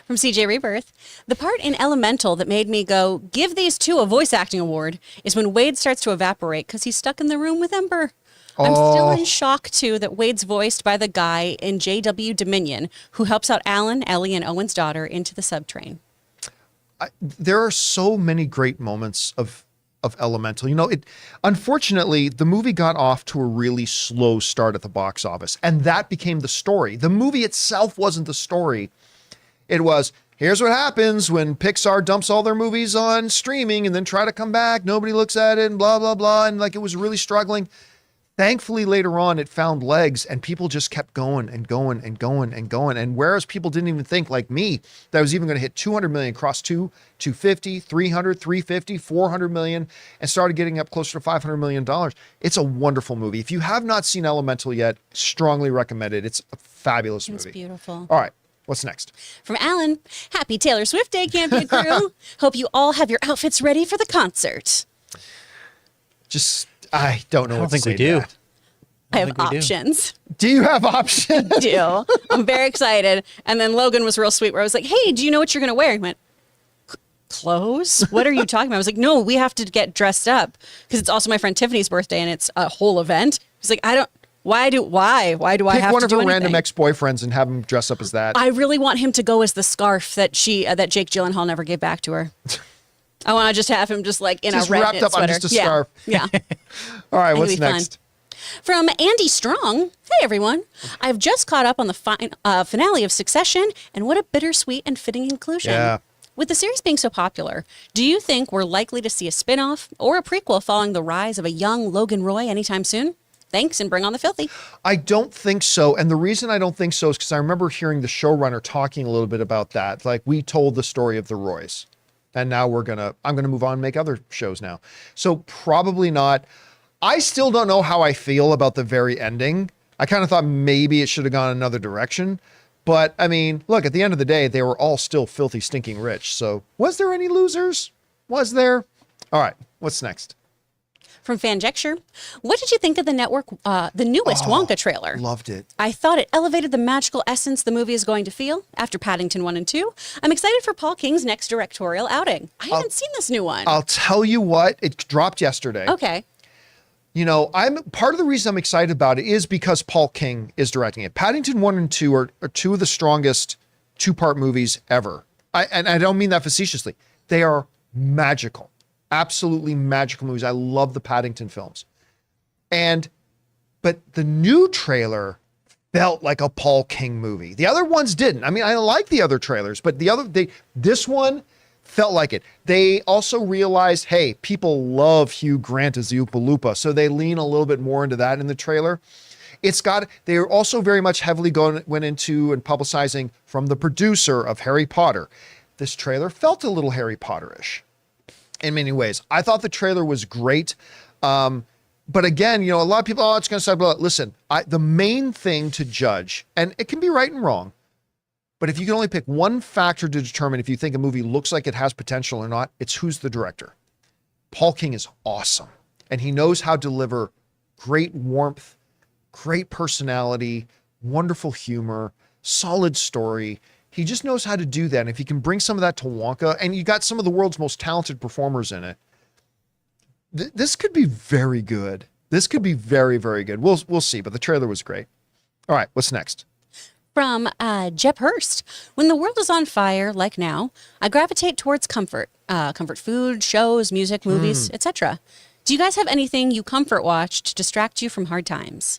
S4: From CJ Rebirth, the part in Elemental that made me go, give these two a voice acting award is when Wade starts to evaporate because he's stuck in the room with Ember. I'm still in shock, too, that Wade's voiced by the guy in JW Dominion who helps out Alan, Ellie, and Owen's daughter into the subtrain.
S1: There are so many great moments of Elemental. You know, unfortunately, the movie got off to a really slow start at the box office, and that became the story. The movie itself wasn't the story. It was, here's what happens when Pixar dumps all their movies on streaming and then try to come back. Nobody looks at it and blah, blah, blah. And like, it was really struggling. Thankfully, later on, it found legs and people just kept going and going and going and going. And whereas people didn't even think like me, that I was even going to hit 200 million across 250, 300, 350, 400 million, and started getting up closer to $500 million. It's a wonderful movie. If you have not seen Elemental yet, strongly recommend it. It's a fabulous movie.
S4: It's beautiful.
S1: All right. What's next?
S4: From Alan, happy Taylor Swift Day, Campea crew. Hope you all have your outfits ready for the concert.
S1: I don't know what to say
S3: we do.
S1: to that.
S4: I have
S3: think we do.
S4: options.
S1: Do you have options?
S4: I do. I'm very excited. And then Logan was real sweet where I was like, hey, do you know what you're going to wear? He went, clothes? What are you talking about? I was like, no, we have to get dressed up because it's also my friend Tiffany's birthday and it's a whole event. He's like, why do I
S1: Pick
S4: have to do
S1: one of her
S4: anything?
S1: random ex-boyfriends and have him dress up as that.
S4: I really want him to go as the scarf that that Jake Gyllenhaal never gave back to her. I want to just have him just like in
S1: Just
S4: a red
S1: wrapped
S4: knit
S1: up on
S4: sweater.
S1: just a scarf.
S4: Yeah.
S1: All right,
S4: It'll
S1: what's
S4: be fun.
S1: next?
S4: From Andy Strong. Hey, everyone. I've just caught up on the finale of Succession, and what a bittersweet and fitting inclusion.
S1: Yeah.
S4: With the series being so popular, do you think we're likely to see a spin-off or a prequel following the rise of a young Logan Roy anytime soon? Thanks, and bring on the filthy.
S1: I don't think so. And the reason I don't think so is because I remember hearing the showrunner talking a little bit about that. Like, we told the story of the Roys, and now I'm going to move on and make other shows now. So probably not. I still don't know how I feel about the very ending. I kind of thought maybe it should have gone another direction. But I mean, look, at the end of the day, they were all still filthy, stinking rich. So was there any losers? Was there? All right. What's next?
S4: From Fanjecture, what did you think of the newest Wonka trailer?
S1: Loved it.
S4: I thought it elevated the magical essence the movie is going to feel after Paddington 1 and 2. I'm excited for Paul King's next directorial outing. I haven't seen this new one.
S1: I'll tell you what, it dropped yesterday.
S4: Okay.
S1: You know, part of the reason I'm excited about it is because Paul King is directing it. Paddington 1 and 2 are two of the strongest two-part movies ever. And I don't mean that facetiously. They are magical. Absolutely magical movies. I love the Paddington films. But the new trailer felt like a Paul King movie. The other ones didn't. I mean, I like the other trailers, but this one felt like it. They also realized, hey, people love Hugh Grant as the Oompa Loompa, so they lean a little bit more into that in the trailer. They are also very much heavily went into and publicizing from the producer of Harry Potter. This trailer felt a little Harry Potter-ish in many ways. I thought the trailer was great. But again, you know, a lot of people, it's going to say, listen, the main thing to judge, and it can be right and wrong, but if you can only pick one factor to determine if you think a movie looks like it has potential or not, it's who's the director. Paul King is awesome, and he knows how to deliver great warmth, great personality, wonderful humor, solid story. He just knows how to do that. And if you can bring some of that to Wonka, and you got some of the world's most talented performers in it, this could be very good. This could be very, very good. We'll see, but the trailer was great. All right, what's next?
S4: From Jep Hurst. When the world is on fire, like now, I gravitate towards comfort. Comfort food, shows, music, movies, etc. Do you guys have anything you comfort watch to distract you from hard times?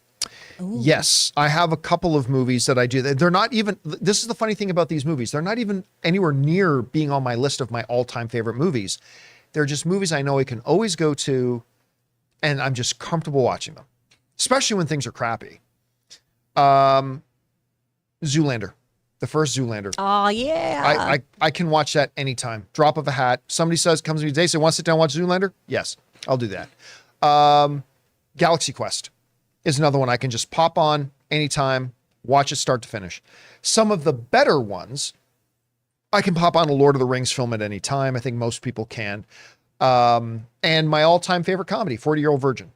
S4: Ooh.
S1: Yes, I have a couple of movies that I do. They're not even, this is the funny thing about these movies. They're not even anywhere near being on my list of my all-time favorite movies. They're just movies I know I can always go to, and I'm just comfortable watching them, especially when things are crappy. Zoolander, the first Zoolander.
S4: Oh, yeah.
S1: I can watch that anytime. Drop of a hat. Somebody comes to me today, say, want to sit down and watch Zoolander? Yes, I'll do that. Galaxy Quest is another one I can just pop on anytime, watch it start to finish. Some of the better ones, I can pop on a Lord of the Rings film at any time. I think most people can. And my all-time favorite comedy, 40-Year-Old Virgin.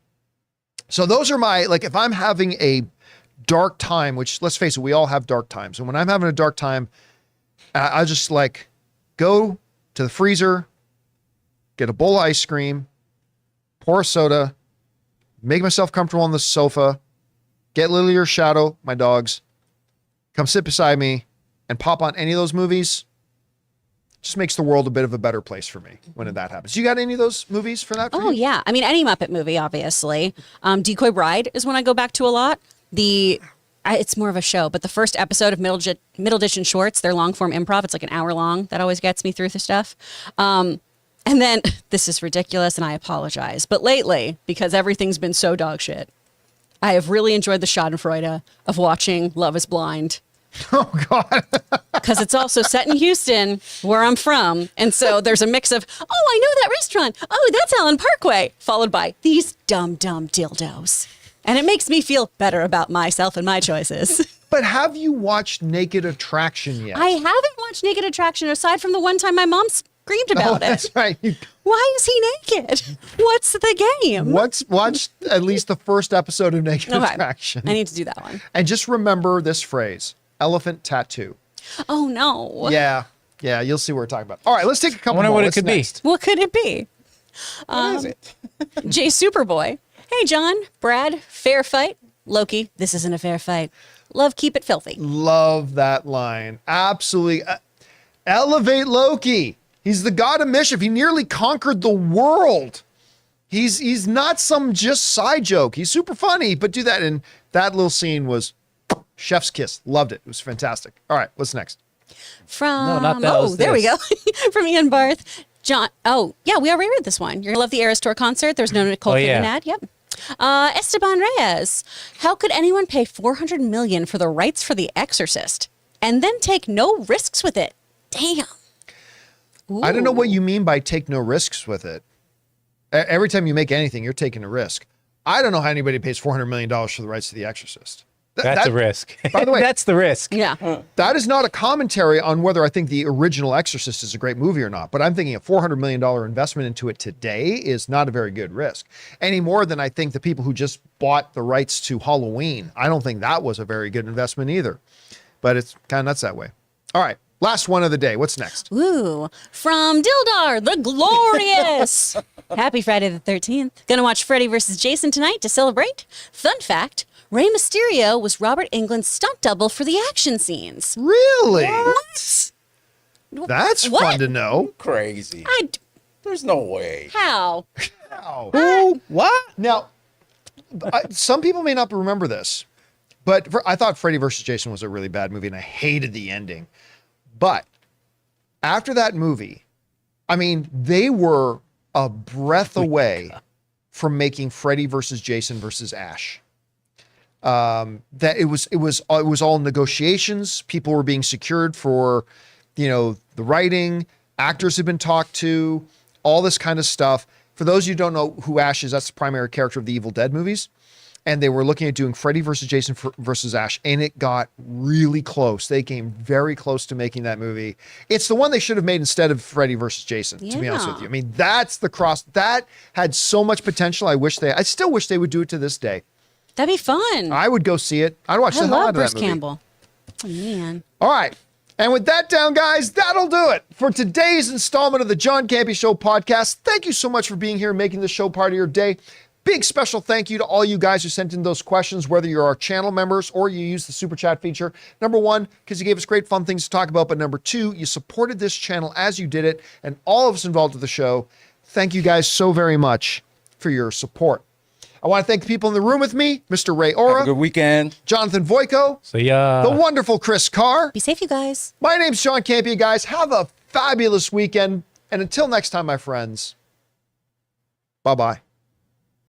S1: So those are my, like, if I'm having a dark time, which let's face it, we all have dark times. And when I'm having a dark time, I just like go to the freezer, get a bowl of ice cream, pour a soda, make myself comfortable on the sofa, get Lily or Shadow, my dogs, come sit beside me and pop on any of those movies. Just makes the world a bit of a better place for me when that happens. You got any of those movies for that?
S4: Oh, yeah. I mean, any Muppet movie, obviously. Decoy Bride is one I go back to a lot. It's more of a show, but the first episode of Middle Dish and Shorts, their long form improv, it's like an hour long. That always gets me through the stuff. And then, this is ridiculous and I apologize, but lately, because everything's been so dog shit, I have really enjoyed the schadenfreude of watching Love is Blind.
S1: Oh, God.
S4: Because it's also set in Houston, where I'm from. And so there's a mix of, oh, I know that restaurant. Oh, that's Allen Parkway. Followed by these dumb dildos. And it makes me feel better about myself and my choices.
S1: But have you watched Naked Attraction yet?
S4: I haven't watched Naked Attraction aside from the one time my mom screamed about it.
S1: That's right.
S4: Why is he naked? What's the game?
S1: Watch at least the first episode of Naked
S4: Okay.
S1: Attraction.
S4: I need to do that one.
S1: And just remember this phrase, elephant tattoo.
S4: Oh, no.
S1: Yeah, you'll see what we're talking about. All right, let's take a
S3: I
S1: couple
S3: wonder
S1: more.
S3: what it
S1: What's
S3: could
S1: next?
S4: What could it be?
S2: What is it?
S4: Jay Superboy. Hey, John, Brad, fair fight. Loki, this isn't a fair fight. Love, keep it filthy.
S1: Love that line. Absolutely. Elevate Loki. He's the god of mischief. He nearly conquered the world. He's not some just side joke. He's super funny, but do that. And that little scene was chef's kiss. Loved it. It was fantastic. All right, what's next?
S4: From
S3: No, not that. It was
S4: there we go.
S3: this.
S4: From Ian Barth. John. Oh, yeah, we already read this one. You're gonna love the Eras Tour concert. There's no Nicole Kidman
S3: yeah.
S4: ad. Yep. Esteban Reyes. How could anyone pay $400 million for the rights for The Exorcist and then take no risks with it? Damn.
S1: I don't know what
S4: Ooh.
S1: you mean by take no risks with it. Every time you make anything, you're taking a risk. I don't know how anybody pays $400 million for the rights to The Exorcist.
S3: That's a risk.
S1: By the way,
S3: that's the risk.
S4: Yeah.
S1: that is not a commentary on whether I think the original Exorcist is a great movie or not, but I'm thinking a $400 million investment into it today is not a very good risk. Any more than I think the people who just bought the rights to Halloween, I don't think that was a very good investment either. But it's kind of nuts that way. All right, last one of the day. What's next?
S4: Ooh, from Dildar the Glorious. Happy Friday the 13th. Gonna watch Freddy vs. Jason tonight to celebrate. Fun fact, Rey Mysterio was Robert Englund's stunt double for the action scenes.
S1: Really?
S4: What?
S1: That's
S4: What?
S1: fun to know.
S2: Crazy. There's no way.
S4: How?
S1: Wow.
S3: What?
S1: Now, some people may not remember this, but I thought Freddy vs. Jason was a really bad movie and I hated the ending. But after that movie, I mean, they were a breath away from making Freddy versus Jason versus Ash. That it was all negotiations. People were being secured for, the writing. Actors had been talked to, all this kind of stuff. For those of you who don't know who Ash is, that's the primary character of the Evil Dead movies. And they were looking at doing Freddy versus Jason versus Ash, and it got really close. They came very close to making that movie. It's the one they should have made instead of Freddy versus Jason, to be honest with you. I mean, that's the cross. That had so much potential. I still wish they would do it to this day.
S4: That'd be fun.
S1: I would go see it. I'd watch
S4: I
S1: the hell out
S4: love
S1: of that
S4: Bruce
S1: movie.
S4: Campbell. Oh, man.
S1: All right. And with that down, guys, that'll do it for today's installment of the John Campea Show podcast. Thank you so much for being here and making this show part of your day. Big special thank you to all you guys who sent in those questions, whether you're our channel members or you use the super chat feature. Number one, because you gave us great fun things to talk about. But number two, you supported this channel as you did it. And all of us involved with the show, thank you guys so very much for your support. I want to thank the people in the room with me, Mr. Ray
S2: Have
S1: Ora,
S2: a good weekend.
S1: Jonathan Voico,
S3: So yeah.
S1: the wonderful Chris Carr.
S4: Be safe, you guys.
S1: My name's John Campea, guys. Have a fabulous weekend. And until next time, my friends, bye-bye.